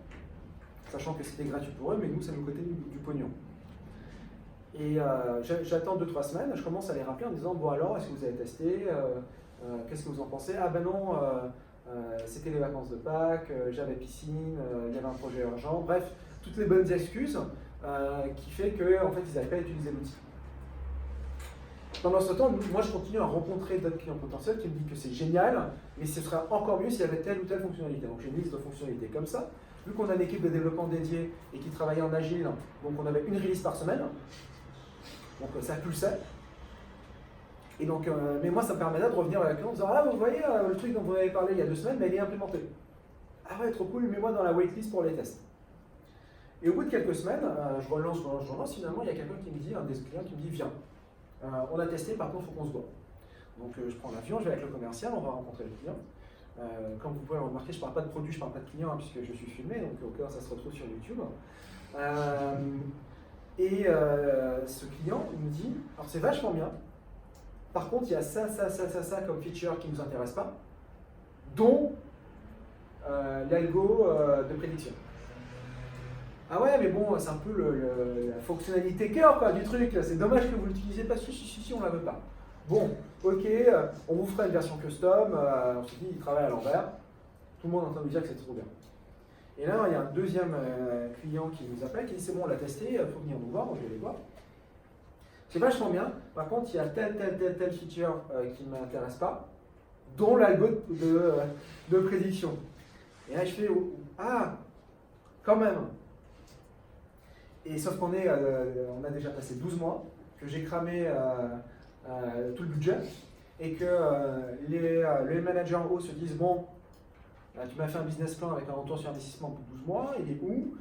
sachant que c'était gratuit pour eux, mais nous, ça nous coûtait du pognon. Et j'attends 2-3 semaines, je commence à les rappeler en disant, bon alors, est-ce que vous avez testé, qu'est-ce que vous en pensez? Ah ben non, c'était les vacances de Pâques, j'avais piscine, il y avait un projet urgent, bref, toutes les bonnes excuses qui fait qu'en fait, ils n'avaient pas utilisé l'outil. Pendant ce temps, moi je continue à rencontrer d'autres clients potentiels qui me disent que c'est génial, mais ce serait encore mieux s'il y avait telle ou telle fonctionnalité. Donc j'ai une liste de fonctionnalités comme ça. Vu qu'on a une équipe de développement dédiée et qui travaillait en agile, donc on avait une release par semaine, donc ça pulsait. Et donc, mais moi ça me permettait de revenir à la client en disant ah vous voyez le truc dont vous avez parlé il y a 2 semaines, mais il est implémenté. Ah ouais trop cool, mets-moi dans la waitlist pour les tests. Et au bout de quelques semaines, je relance, finalement il y a quelqu'un qui me dit, un des clients qui me dit viens. On a testé, par contre, il faut qu'on se voit. Donc je prends l'avion, je vais avec le commercial, on va rencontrer le client. Comme vous pouvez le remarquer, je ne parle pas de produit, je ne parle pas de client, hein, puisque je suis filmé, donc au cas où ça se retrouve sur YouTube. Ce client, il me dit, alors c'est vachement bien, par contre, il y a ça comme feature qui ne nous intéresse pas, dont l'algo de prédiction. Ah ouais, mais bon, c'est un peu la fonctionnalité cœur quoi, du truc. C'est dommage que vous l'utilisiez pas. Si, on la veut pas. Bon, ok, on vous fera une version custom. On se dit, il travaille à l'envers. Tout le monde est en train de nous dire que c'est trop bien. Et là, il y a un deuxième client qui nous appelle, qui dit, c'est bon, on l'a testé, il faut venir nous voir, donc je vais les voir. C'est vachement bien. Par contre, il y a telle feature qui ne m'intéresse pas, dont l'algo de prédiction. Et là, je fais, ah, quand même. Et sauf qu'on on a déjà passé 12 mois, que j'ai cramé tout le budget, et que les managers en haut se disent, bon, tu m'as fait un business plan avec un retour sur investissement pour 12 mois, il est où?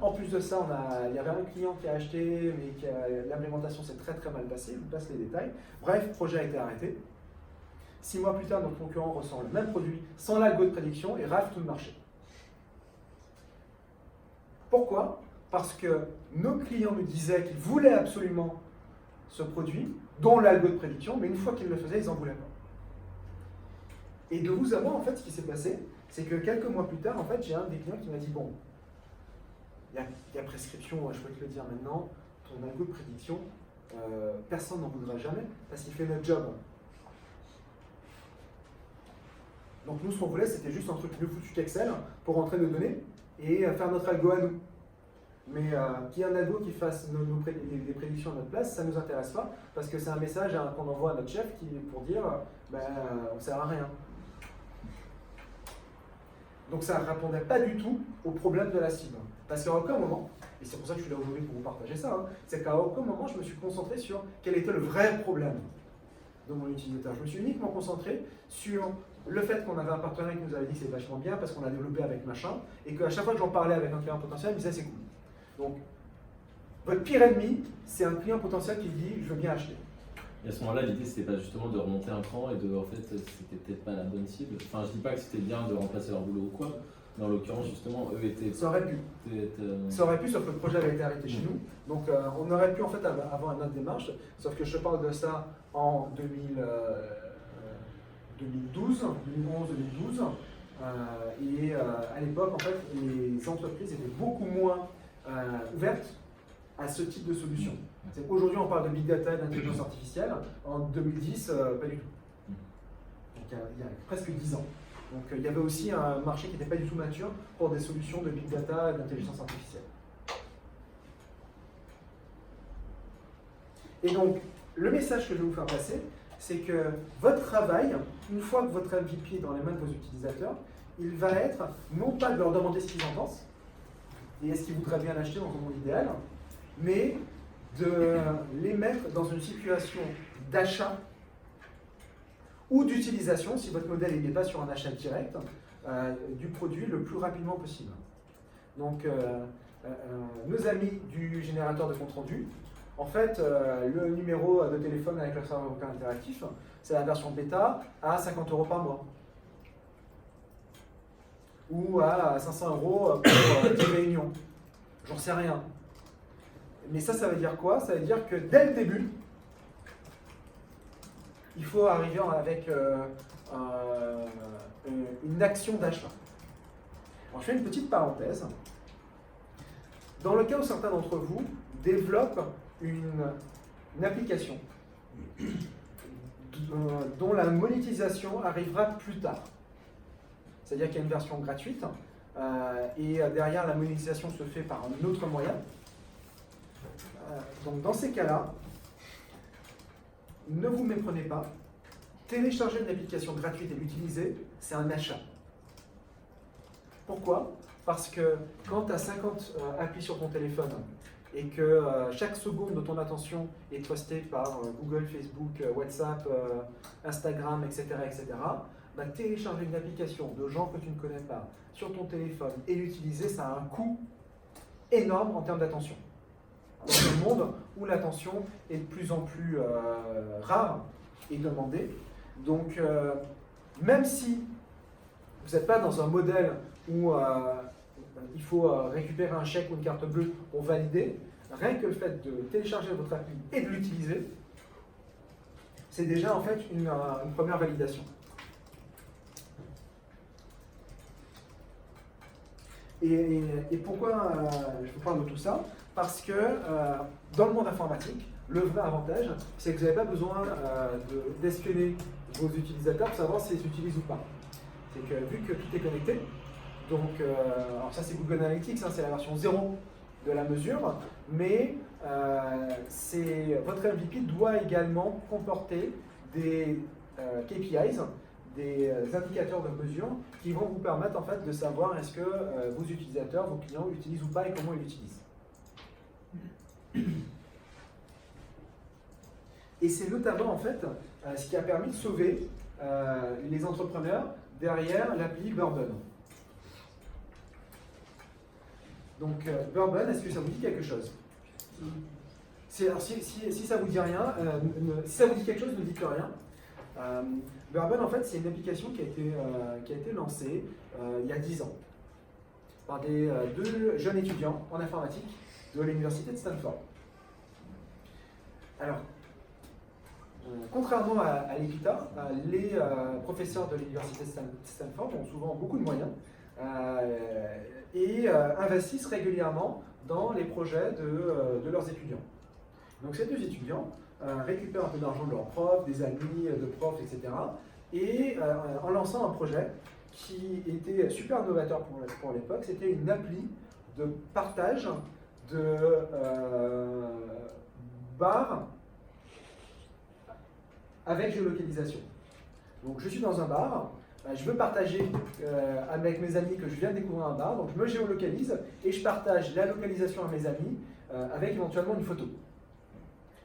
En plus de ça, il y avait un client qui a acheté, mais l'implémentation s'est très très mal passée, je vous passe les détails. Bref, le projet a été arrêté. 6 mois plus tard, notre concurrent ressort le même produit, sans l'algo de prédiction, et rafle tout le marché. Pourquoi? Parce que nos clients nous disaient qu'ils voulaient absolument ce produit, dont l'algo de prédiction, mais une fois qu'ils le faisaient, ils n'en voulaient pas. Et de vous à moi, en fait, ce qui s'est passé, c'est que quelques mois plus tard, en fait, j'ai un des clients qui m'a dit, bon, il y a prescription, je peux te le dire maintenant, ton algo de prédiction, personne n'en voudra jamais, parce qu'il fait notre job. Donc nous, ce qu'on voulait, c'était juste un truc mieux foutu qu'Excel pour rentrer nos données et faire notre algo à nous. Mais qu'il y ait un algo qui fasse des prédictions à notre place, ça ne nous intéresse pas, parce que c'est un message qu'on envoie à notre chef pour dire on ne sert à rien. Donc ça ne répondait pas du tout au problème de la cible. Parce qu'à aucun moment, et c'est pour ça que je suis là aujourd'hui pour vous partager ça, c'est qu'à aucun moment je me suis concentré sur quel était le vrai problème de mon utilisateur. Je me suis uniquement concentré sur le fait qu'on avait un partenaire qui nous avait dit que c'est vachement bien parce qu'on a développé avec machin, et qu'à chaque fois que j'en parlais avec un client potentiel, il me disait c'est cool. Donc, votre pire ennemi, c'est un client potentiel qui dit je veux bien acheter. Et à ce moment-là, l'idée c'était pas justement de remonter un cran et en fait, c'était peut-être pas la bonne cible. Enfin, je dis pas que c'était bien de remplacer leur boulot ou quoi, mais en l'occurrence, justement, eux étaient. Ça aurait pu. Ça aurait pu, sauf que le projet avait été arrêté chez nous. Donc, on aurait pu en fait avoir une autre démarche, sauf que je parle de ça en 2012, 2011-2012. Et à l'époque, en fait, les entreprises étaient beaucoup moins ouvertes à ce type de solution. Aujourd'hui, on parle de big data et d'intelligence artificielle. En 2010, pas du tout. Donc, il y a presque 10 ans. Donc, il y avait aussi un marché qui n'était pas du tout mature pour des solutions de big data et d'intelligence artificielle. Et donc, le message que je vais vous faire passer, c'est que votre travail, une fois que votre MVP est dans les mains de vos utilisateurs, il va être non pas de leur demander ce qu'ils en pensent, et est-ce qu'ils voudraient bien l'acheter dans un monde idéal, mais de les mettre dans une situation d'achat ou d'utilisation, si votre modèle n'est pas sur un achat direct, du produit le plus rapidement possible. Donc, nos amis du générateur de compte rendu, en fait, le numéro de téléphone avec le serveur vocal interactif, c'est la version bêta à 50 € par mois. Ou à 500 € pour 10 réunions. J'en sais rien. Mais ça veut dire quoi? Ça veut dire que dès le début, il faut arriver avec une action d'achat. Je fais une petite parenthèse. Dans le cas où certains d'entre vous développent une application dont la monétisation arrivera plus tard. C'est-à-dire qu'il y a une version gratuite et derrière la monétisation se fait par un autre moyen. Donc dans ces cas-là, ne vous méprenez pas. Télécharger une application gratuite et l'utiliser, c'est un achat. Pourquoi? Parce que quand tu as 50 applis sur ton téléphone et que chaque seconde de ton attention est postée par Google, Facebook, WhatsApp, Instagram, etc., bah, télécharger une application de gens que tu ne connais pas sur ton téléphone et l'utiliser, ça a un coût énorme en termes d'attention. Dans un monde où l'attention est de plus en plus rare et demandée. Donc, même si vous n'êtes pas dans un modèle où il faut récupérer un chèque ou une carte bleue pour valider, rien que le fait de télécharger votre appli et de l'utiliser, c'est déjà en fait une première validation. Et pourquoi je vous parle de tout ça? Parce que dans le monde informatique, le vrai avantage, c'est que vous n'avez pas besoin d'espionner vos utilisateurs pour savoir s'ils utilisent ou pas. C'est que vu que tout est connecté, donc alors ça c'est Google Analytics, c'est la version 0 de la mesure, mais votre MVP doit également comporter des KPIs, des indicateurs de mesure qui vont vous permettre en fait de savoir est-ce que vos utilisateurs, vos clients utilisent ou pas et comment ils l'utilisent. Et c'est notamment en fait ce qui a permis de sauver les entrepreneurs derrière l'appli Bourbon. Donc Bourbon, est-ce que ça vous dit quelque chose? Alors, si ça vous dit rien, si ça vous dit quelque chose, ne dites rien. Bourbon, en fait, c'est une application qui a été lancée il y a 10 ans par deux jeunes étudiants en informatique de l'université de Stanford. Alors, contrairement à l'EPITA, les professeurs de l'université de Stanford ont souvent beaucoup de moyens et investissent régulièrement dans les projets de leurs étudiants. Donc ces deux étudiants récupèrent un peu d'argent de leurs profs, des amis de profs, etc. Et en lançant un projet qui était super novateur pour l'époque, c'était une appli de partage de bars avec géolocalisation. Donc je suis dans un bar, je veux partager avec mes amis que je viens de découvrir un bar, donc je me géolocalise et je partage la localisation à mes amis avec éventuellement une photo.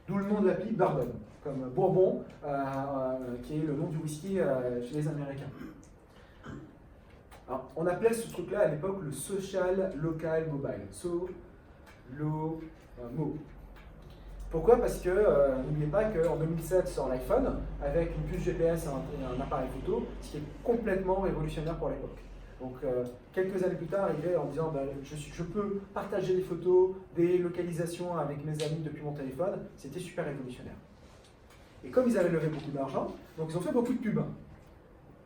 D'où le nom de l'appli Bourbon, comme Bourbon, qui est le nom du whisky chez les Américains. Alors, on appelait ce truc-là à l'époque le Social Local Mobile, SOLOMO. Pourquoi? Parce que n'oubliez pas qu'en 2007 sort l'iPhone avec une puce GPS et un appareil photo, ce qui est complètement révolutionnaire pour l'époque. Donc quelques années plus tard, arrivé en disant je peux partager des photos, des localisations avec mes amis depuis mon téléphone, c'était super révolutionnaire. Et comme ils avaient levé beaucoup d'argent, donc ils ont fait beaucoup de pubs.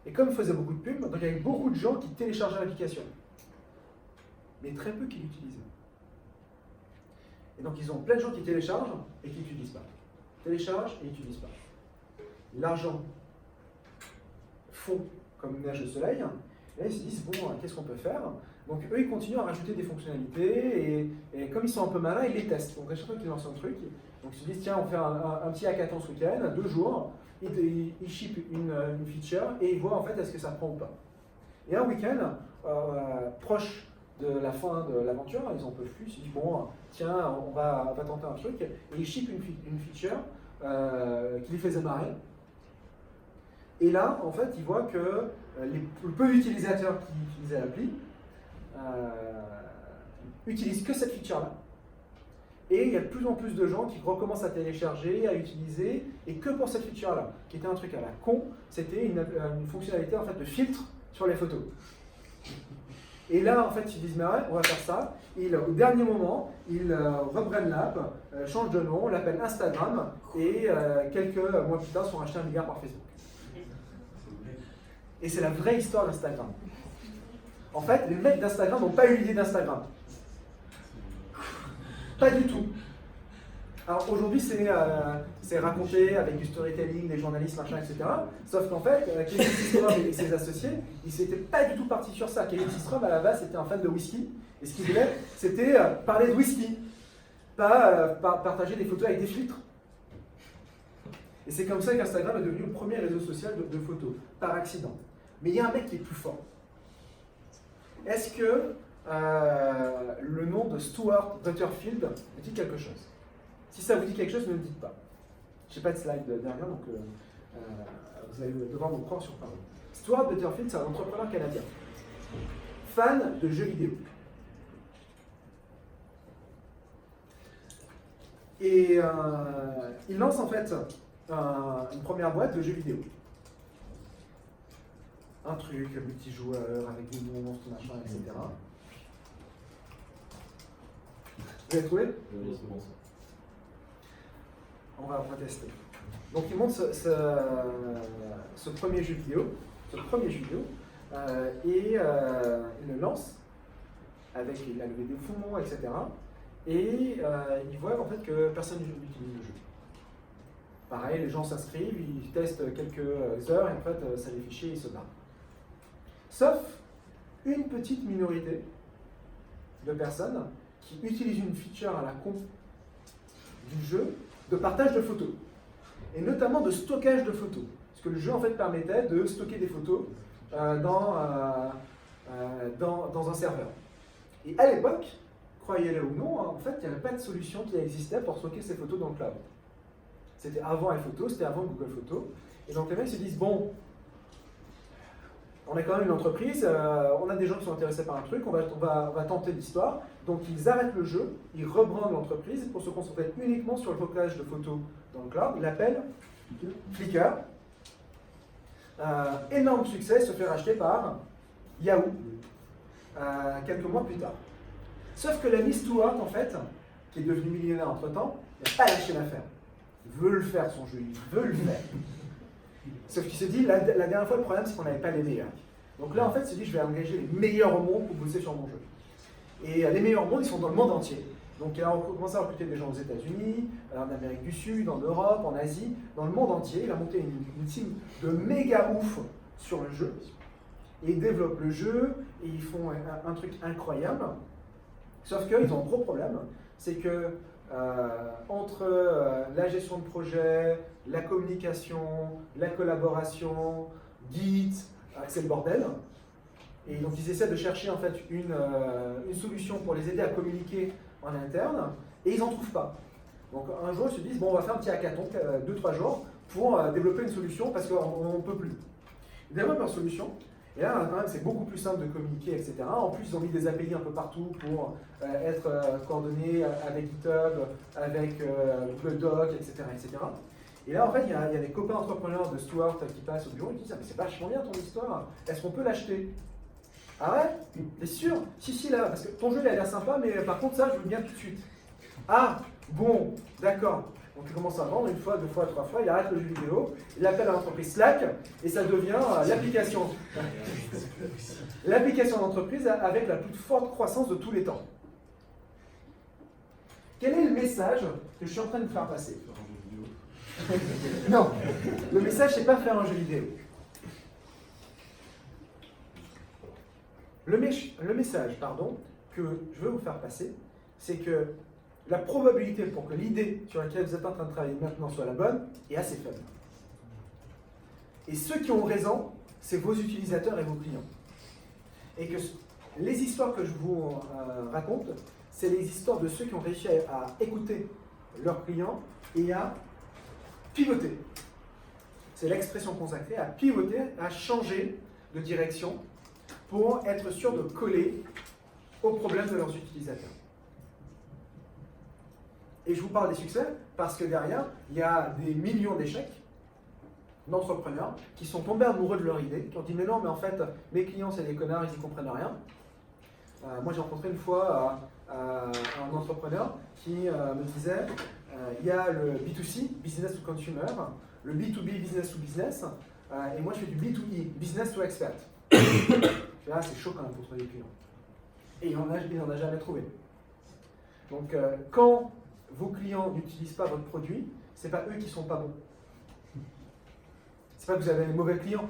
Et comme ils faisaient beaucoup de pubs, donc il y avait beaucoup de gens qui téléchargeaient l'application, mais très peu qui l'utilisaient. Et donc ils ont plein de gens qui téléchargent et qui n'utilisent pas. Téléchargent et n'utilisent pas. L'argent fond comme neige au soleil. Et là, ils se disent, bon, qu'est-ce qu'on peut faire? Donc eux, ils continuent à rajouter des fonctionnalités et comme ils sont un peu malins, ils les testent. Donc à chaque fois qu'ils lancent un truc, donc ils se disent, tiens, on fait un petit hackathon ce week-end, 2 jours, ils shippent une feature et ils voient en fait est-ce que ça prend ou pas. Et un week-end, proche de la fin de l'aventure, ils en peuvent plus, ils se disent, bon, tiens, on va tenter un truc, et ils shippent une feature qui les faisait marrer. Et là, en fait, ils voient que le peu d'utilisateurs qui utilisaient l'appli utilisent que cette feature-là. Et il y a de plus en plus de gens qui recommencent à télécharger, à utiliser, et que pour cette feature-là, qui était un truc à la con, c'était une fonctionnalité en fait, de filtre sur les photos. Et là, en fait, ils disent, mais ouais, on va faire ça. Et au dernier moment, ils reprennent l'app, changent de nom, l'appellent Instagram, et quelques mois plus tard, sont rachetés 1 milliard par Facebook. Et c'est la vraie histoire d'Instagram. En fait, les mecs d'Instagram n'ont pas eu l'idée d'Instagram. Pas du tout. Alors aujourd'hui, c'est raconté avec du storytelling, des journalistes, machin, etc. Sauf qu'en fait, Kelly Systrom et ses associés, ils n'étaient pas du tout partis sur ça. Kelly Systrom, à la base, c'était un fan de whisky. Et ce qu'il voulait, c'était parler de whisky. Pas partager des photos avec des filtres. Et c'est comme ça qu'Instagram est devenu le premier réseau social de photos, par accident. Mais il y a un mec qui est plus fort. Est-ce que le nom de Stuart Butterfield vous dit quelque chose? Si ça vous dit quelque chose, ne le dites pas. Je n'ai pas de slide derrière, donc vous allez devoir me croire sur parole. Stuart Butterfield, c'est un entrepreneur canadien, fan de jeux vidéo. Et il lance en fait une première boîte de jeux vidéo. Un truc multijoueur avec des monstres, machin, etc. Vous avez trouvé? Oui, c'est bon ça. On va tester. Donc il monte ce premier jeu vidéo, et il le lance avec la levée de fonds, etc. Et il voit en fait que personne n'utilise le jeu. Pareil, les gens s'inscrivent, ils testent quelques heures et en fait ça les fait chier et ils se barrent. Sauf une petite minorité de personnes qui utilisent une feature à la con du jeu de partage de photos, et notamment de stockage de photos. Parce que le jeu en fait permettait de stocker des photos dans un serveur. Et à l'époque, croyez-le ou non, en fait il n'y avait pas de solution qui existait pour stocker ces photos dans le cloud. C'était avant iPhoto, c'était avant Google Photos. Et donc les mecs se disent, bon, on est quand même une entreprise, on a des gens qui sont intéressés par un truc, on va tenter l'histoire. Donc ils arrêtent le jeu, ils rebrandent l'entreprise pour se concentrer uniquement sur le stockage de photos dans le cloud. Ils l'appellent Flickr. Énorme succès, se fait racheter par Yahoo quelques mois plus tard. Sauf que l'ami Stewart, en fait, qui est devenu millionnaire entre-temps, n'a pas lâché l'affaire. Il veut le faire, son jeu, il veut le faire. Sauf qu'il se dit, la dernière fois, le problème, c'est qu'on n'avait pas les meilleurs. Donc là, en fait, il se dit, je vais engager les meilleurs au monde pour bosser sur mon jeu. Et les meilleurs au monde, ils sont dans le monde entier. Donc il a commencé à recruter des gens aux États-Unis, en Amérique du Sud, en Europe, en Asie, dans le monde entier. Il a monté une team de méga ouf sur le jeu. Et ils développent le jeu, et ils font un truc incroyable. Sauf qu'ils ont un gros problème, c'est que entre la gestion de projet, la communication, la collaboration, Git, c'est le bordel. Et donc ils essaient de chercher en fait une solution pour les aider à communiquer en interne, et ils n'en trouvent pas. Donc un jour ils se disent, bon on va faire un petit hackathon, 2-3 jours, pour développer une solution parce qu'on ne peut plus. Ils développent leur solution, et là quand même c'est beaucoup plus simple de communiquer, etc. En plus ils ont mis des API un peu partout pour être coordonnés avec GitHub, avec Google Doc, etc., etc. Et là en fait il y a des copains entrepreneurs de Stuart qui passent au bureau et qui disent, ah, mais c'est vachement bien ton histoire, est-ce qu'on peut l'acheter? Ah ouais? T'es sûr? Si, là, parce que ton jeu il a l'air sympa, mais par contre ça je veux bien tout de suite. Ah, bon, d'accord. Donc il commence à vendre une fois, 2 fois, 3 fois, il arrête le jeu vidéo, il appelle à l'entreprise Slack, et ça devient l'application. L'application d'entreprise avec la plus forte croissance de tous les temps. Quel est le message que je suis en train de vous faire passer? Non, le message c'est pas faire un jeu vidéo. Le message, que je veux vous faire passer, c'est que la probabilité pour que l'idée sur laquelle vous êtes en train de travailler maintenant soit la bonne est assez faible. Et ceux qui ont raison, c'est vos utilisateurs et vos clients. Et que les histoires que je vous raconte, c'est les histoires de ceux qui ont réussi à écouter leurs clients et à pivoter. C'est l'expression consacrée, à pivoter, à changer de direction pour être sûr de coller aux problèmes de leurs utilisateurs. Et je vous parle des succès parce que derrière, il y a des millions d'échecs d'entrepreneurs qui sont tombés amoureux de leur idée, qui ont dit mais non, mais en fait, mes clients c'est des connards, ils n'y comprennent rien. Moi j'ai rencontré une fois un entrepreneur qui me disait il y a le B2C, business to consumer, le B2B, business to business, et moi je fais du B2E, business to expert. Là, c'est chaud quand même pour trouver des clients. Et il n'en a jamais trouvé. Donc, quand vos clients n'utilisent pas votre produit, c'est pas eux qui sont pas bons. C'est pas que vous avez des mauvais clients.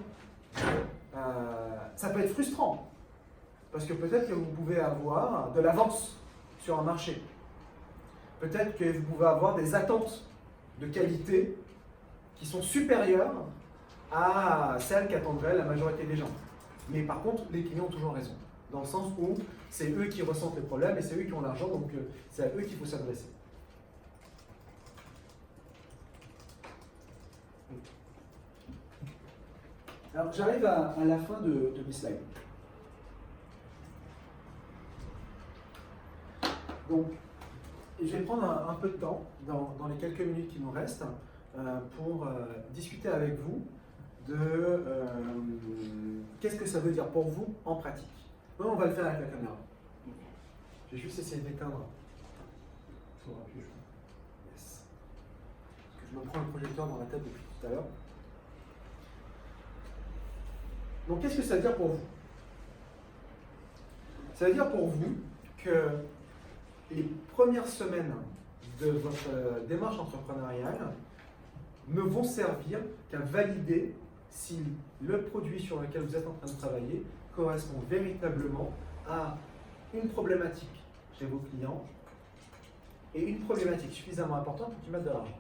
Ça peut être frustrant. Parce que peut-être que vous pouvez avoir de l'avance sur un marché. Peut-être que vous pouvez avoir des attentes de qualité qui sont supérieures à celles qu'attendraient la majorité des gens. Mais par contre, les clients ont toujours raison. Dans le sens où c'est eux qui ressentent les problèmes et c'est eux qui ont l'argent, donc c'est à eux qu'il faut s'adresser. Alors j'arrive à la fin de mes slides. Donc, je vais prendre un peu de temps, dans les quelques minutes qui nous restent, pour discuter avec vous de qu'est-ce que ça veut dire pour vous en pratique. Non, on va le faire avec la caméra. Je vais juste essayer d'éteindre. Yes. Parce que je me prends le projecteur dans la tête depuis tout à l'heure. Donc, qu'est-ce que ça veut dire pour vous? Ça veut dire pour vous que les premières semaines de votre démarche entrepreneuriale ne vont servir qu'à valider si le produit sur lequel vous êtes en train de travailler correspond véritablement à une problématique chez vos clients et une problématique suffisamment importante pour qu'ils mettent de l'argent.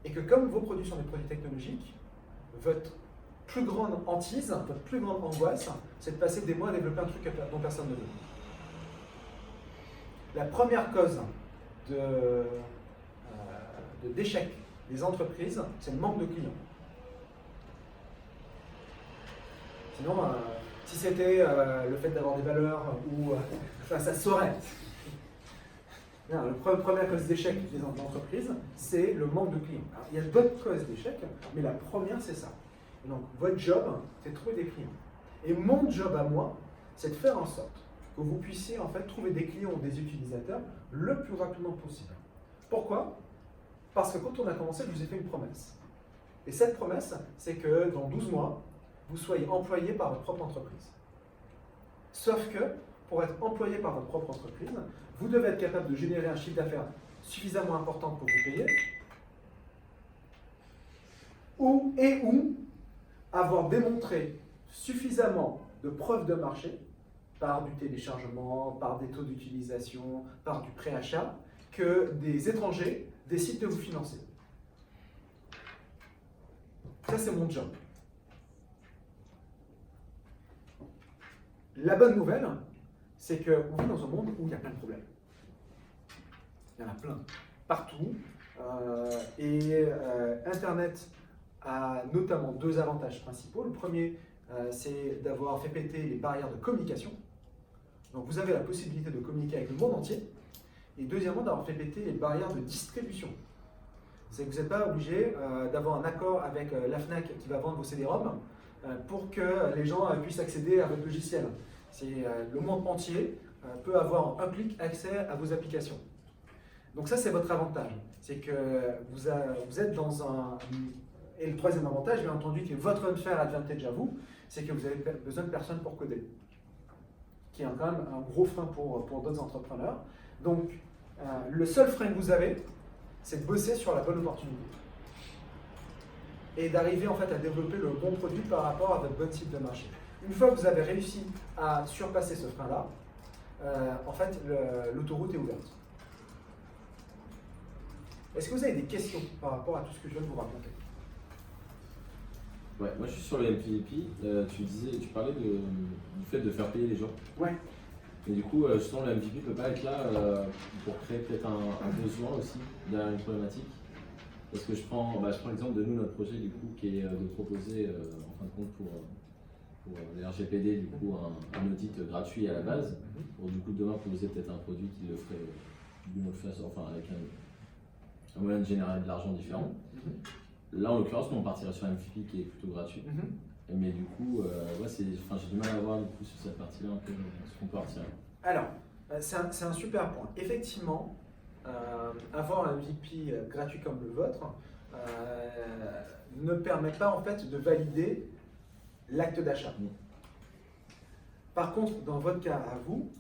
Et que comme vos produits sont des produits technologiques, votre plus grande hantise, votre plus grande angoisse, c'est de passer des mois à développer un truc dont personne ne veut. La première cause d'échec des entreprises, c'est le manque de clients. Sinon, si c'était le fait d'avoir des valeurs ou enfin, ça se saurait. Non, la première cause d'échec des entreprises, c'est le manque de clients. Alors, il y a d'autres causes d'échec, mais la première, c'est ça. Et donc, votre job, c'est de trouver des clients. Et mon job à moi, c'est de faire en sorte que vous puissiez en fait trouver des clients ou des utilisateurs le plus rapidement possible. Pourquoi? Parce que quand on a commencé, je vous ai fait une promesse. Et cette promesse, c'est que dans 12 mois, vous soyez employé par votre propre entreprise. Sauf que, pour être employé par votre propre entreprise, vous devez être capable de générer un chiffre d'affaires suffisamment important pour vous payer, ou avoir démontré suffisamment de preuves de marché, par du téléchargement, par des taux d'utilisation, par du préachat, que des étrangers décident de vous financer. Ça, c'est mon job. La bonne nouvelle, c'est qu'on vit dans un monde où il y a plein de problèmes. Il y en a plein, partout. Internet a notamment deux avantages principaux. Le premier, c'est d'avoir fait péter les barrières de communication. Donc vous avez la possibilité de communiquer avec le monde entier. Et deuxièmement, d'avoir fait péter les barrières de distribution. C'est que vous n'êtes pas obligé d'avoir un accord avec la FNAC qui va vendre vos CD-ROM pour que les gens puissent accéder à votre logiciel. Le monde entier peut avoir en un clic accès à vos applications. Donc ça, c'est votre avantage. C'est que vous êtes dans un... Et le troisième avantage, bien entendu, qui est votre unfair advantage à vous, c'est que vous avez besoin de personne pour coder. Qui est quand même un gros frein pour d'autres entrepreneurs. Donc, le seul frein que vous avez, c'est de bosser sur la bonne opportunité. Et d'arriver en fait à développer le bon produit par rapport à votre bonne cible de marché. Une fois que vous avez réussi à surpasser ce frein-là, en fait, l'autoroute est ouverte. Est-ce que vous avez des questions par rapport à tout ce que je viens de vous raconter? Ouais, moi je suis sur le MVP. Tu parlais du fait de faire payer les gens. Ouais. Et du coup, justement, le MVP peut pas être là pour créer peut-être un besoin aussi derrière une problématique. Parce que je prends l'exemple de nous, notre projet du coup, qui est de proposer en fin de compte pour les RGPD du coup un audit gratuit à la base. Pour du coup demain proposer peut-être un produit qui le ferait d'une autre façon, enfin avec un moyen de générer de l'argent différent. Là en l'occurrence, nous on partirait sur un MVP qui est plutôt gratuit. Mais du coup, j'ai du mal à voir du coup, sur cette partie-là un peu ce qu'on peut retirer. Alors, c'est un super point. Effectivement, avoir un MVP gratuit comme le vôtre ne permet pas en fait de valider l'acte d'achat. Par contre, dans votre cas à vous,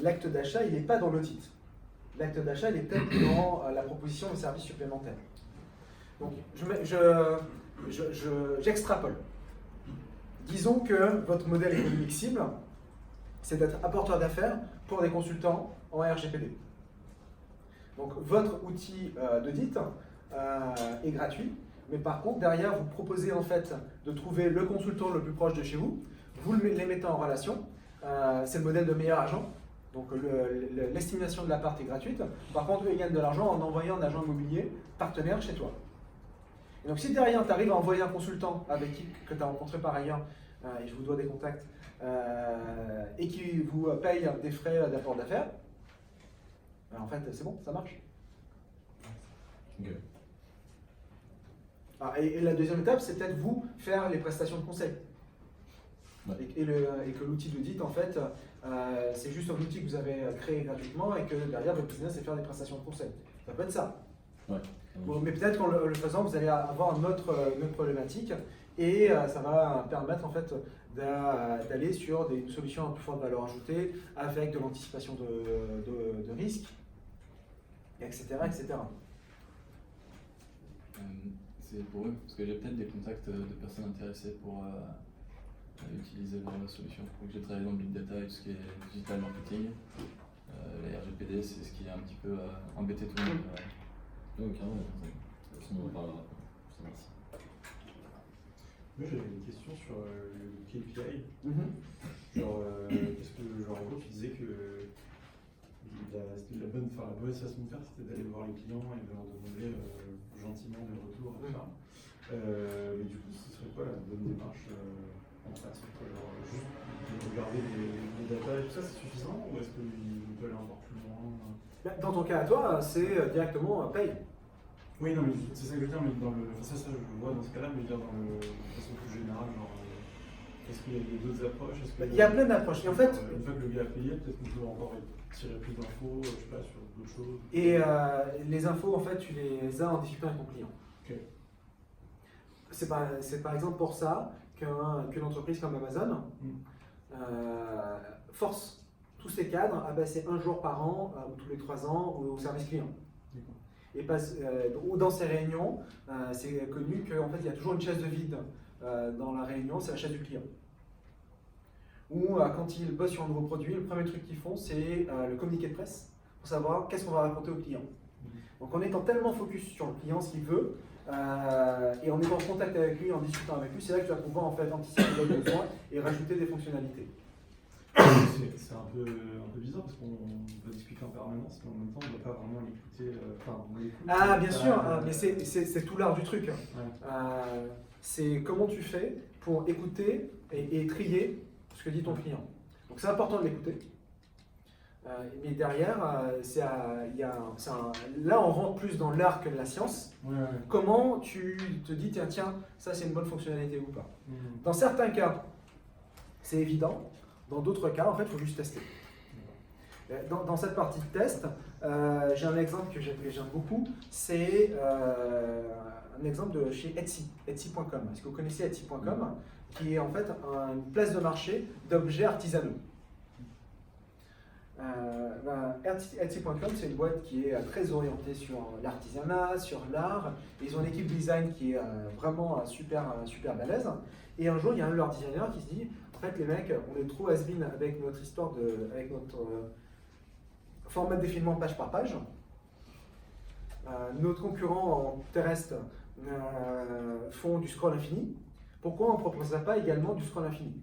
l'acte d'achat, il n'est pas dans l'audit. L'acte d'achat, il est peut-être dans la proposition de services supplémentaires. Donc, j'extrapole. Disons que votre modèle économique cible, c'est d'être apporteur d'affaires pour des consultants en RGPD. Donc, votre outil d'audit est gratuit, mais par contre, derrière, vous proposez en fait de trouver le consultant le plus proche de chez vous, vous les mettez en relation, c'est le modèle de meilleur agent. Donc l'estimation de l'appart est gratuite. Par contre, eux, ils gagnent de l'argent en envoyant un agent immobilier partenaire chez toi. Et donc si derrière, tu arrives à envoyer un consultant avec qui que tu as rencontré par ailleurs, et je vous dois des contacts, et qui vous paye des frais d'apport d'affaires, en fait, c'est bon, ça marche. Okay. Et la deuxième étape, c'est peut-être vous faire les prestations de conseil. Ouais. Et que l'outil d'audit, en fait, c'est juste un outil que vous avez créé gratuitement et que derrière, votre business, c'est faire des prestations de conseil. Ça peut être ça. Ouais. Bon, mais peut-être qu'en le faisant, vous allez avoir une autre problématique et ça va permettre en fait d'aller sur des solutions à plus forte valeur ajoutée avec de l'anticipation de risques, etc. etc. C'est pour eux, parce que j'ai peut-être des contacts de personnes intéressées pour utiliser leur solution. Pour que j'ai travaillé dans le big data et tout ce qui est digital marketing. La RGPD, c'est ce qui a un petit peu embêté tout le monde. Donc, carrément, on en parlera. Merci. Moi j'avais une question sur le KPI. Genre, en gros, tu disais que la bonne façon de faire, c'était d'aller voir les clients et de leur demander gentiment des retours, etc. Mais du coup, ce serait quoi la bonne démarche en face? Juste de regarder les data et tout ça, c'est suffisant? Ou est-ce qu'on peut aller encore plus loin? Dans ton cas à toi, c'est directement paye. Oui, non, mais c'est ça que je veux dire, mais ça je vois dans ce cas-là, mais je veux dire de façon plus générale, est-ce qu'il y a d'autres approches? Il y a plein d'approches. Et en fait, une fois que le gars a payé, peut-être qu'on peut encore tirer plus d'infos, je sais pas, sur d'autres choses. et les infos, en fait, tu les as en discutant avec ton client. Ok. C'est par exemple pour ça qu'une entreprise comme Amazon force tous ses cadres à passer un jour par an ou tous les 3 ans au service client. Ou dans ces réunions, c'est connu qu'en fait, il y a toujours une chaise de vide dans la réunion, c'est la chaise du client. Ou quand ils bossent sur un nouveau produit, le premier truc qu'ils font, c'est le communiqué de presse pour savoir qu'est-ce qu'on va raconter au client. Donc en étant tellement focus sur le client, ce qu'il veut, et en étant en contact avec lui, en discutant avec lui, c'est là que tu vas pouvoir en fait anticiper les besoins et rajouter des fonctionnalités. C'est un peu bizarre parce qu'on peut discuter en permanence, mais en même temps on ne doit pas vraiment l'écouter. Ah bien sûr, mais c'est tout l'art du truc. Ouais. C'est comment tu fais pour écouter et trier ce que dit ton client. Donc c'est important de l'écouter. Mais derrière, là on rentre plus dans l'art que de la science. Ouais. Comment tu te dis, tiens, ça c'est une bonne fonctionnalité ou pas. Dans certains cas, c'est évident. Dans d'autres cas, en fait, il faut juste tester. Dans cette partie de test, j'ai un exemple que j'aime beaucoup. C'est un exemple de chez Etsy, Etsy.com. Est-ce que vous connaissez Etsy.com, qui est en fait une place de marché d'objets artisanaux. Etsy.com, c'est une boîte qui est très orientée sur l'artisanat, sur l'art. Ils ont une équipe design qui est vraiment super balèze. Et un jour, il y a un de leurs designers qui se dit, en fait, les mecs, on est trop has-been avec notre histoire avec notre format de défilement page par page. Nos concurrents en terrestre font du scroll infini. Pourquoi on ne proposerait pas également du scroll infini?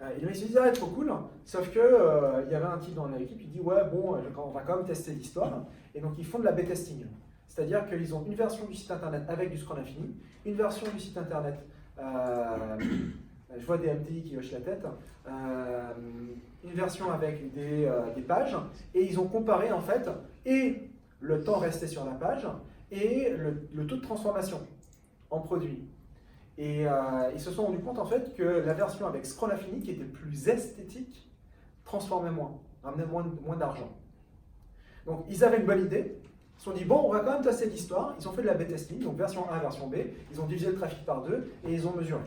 Et les mecs se disent, ah, trop cool, sauf que il y avait un type dans l'équipe qui dit, ouais, bon, on va quand même tester l'histoire. Et donc, ils font de la B-testing. C'est-à-dire qu'ils ont une version du site internet avec du scroll infini, une version du site internet, je vois des MTI qui hochent la tête, une version avec des pages, et ils ont comparé en fait, et le temps resté sur la page, et le taux de transformation en produit. Et ils se sont rendus compte en fait que la version avec scroll infini, qui était plus esthétique, transformait moins, ramenait moins d'argent. Donc ils avaient une bonne idée, ils se sont dit bon, on va quand même tester l'histoire, ils ont fait de la B-testing, donc version 1, version B, ils ont divisé le trafic par 2 et ils ont mesuré.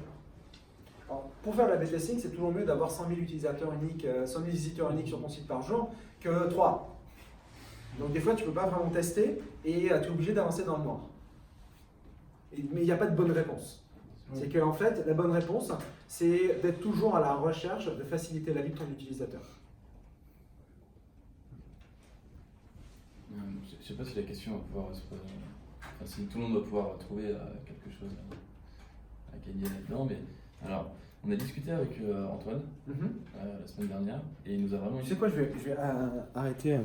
Alors, pour faire la B-testing, c'est toujours mieux d'avoir 100 000 utilisateurs uniques, 100 000 visiteurs uniques sur ton site par jour que 3. Donc des fois, tu ne peux pas vraiment tester et tu es obligé d'avancer dans le noir. Mais il n'y a pas de bonne réponse. C'est qu'en fait, la bonne réponse, c'est d'être toujours à la recherche de faciliter la vie de ton utilisateur. Je ne sais pas si la question va pouvoir se poser. Enfin, si tout le monde va pouvoir trouver quelque chose à gagner là-dedans. Mais alors, on a discuté avec Antoine la semaine dernière et il nous a vraiment. Tu sais quoi, je vais arrêter.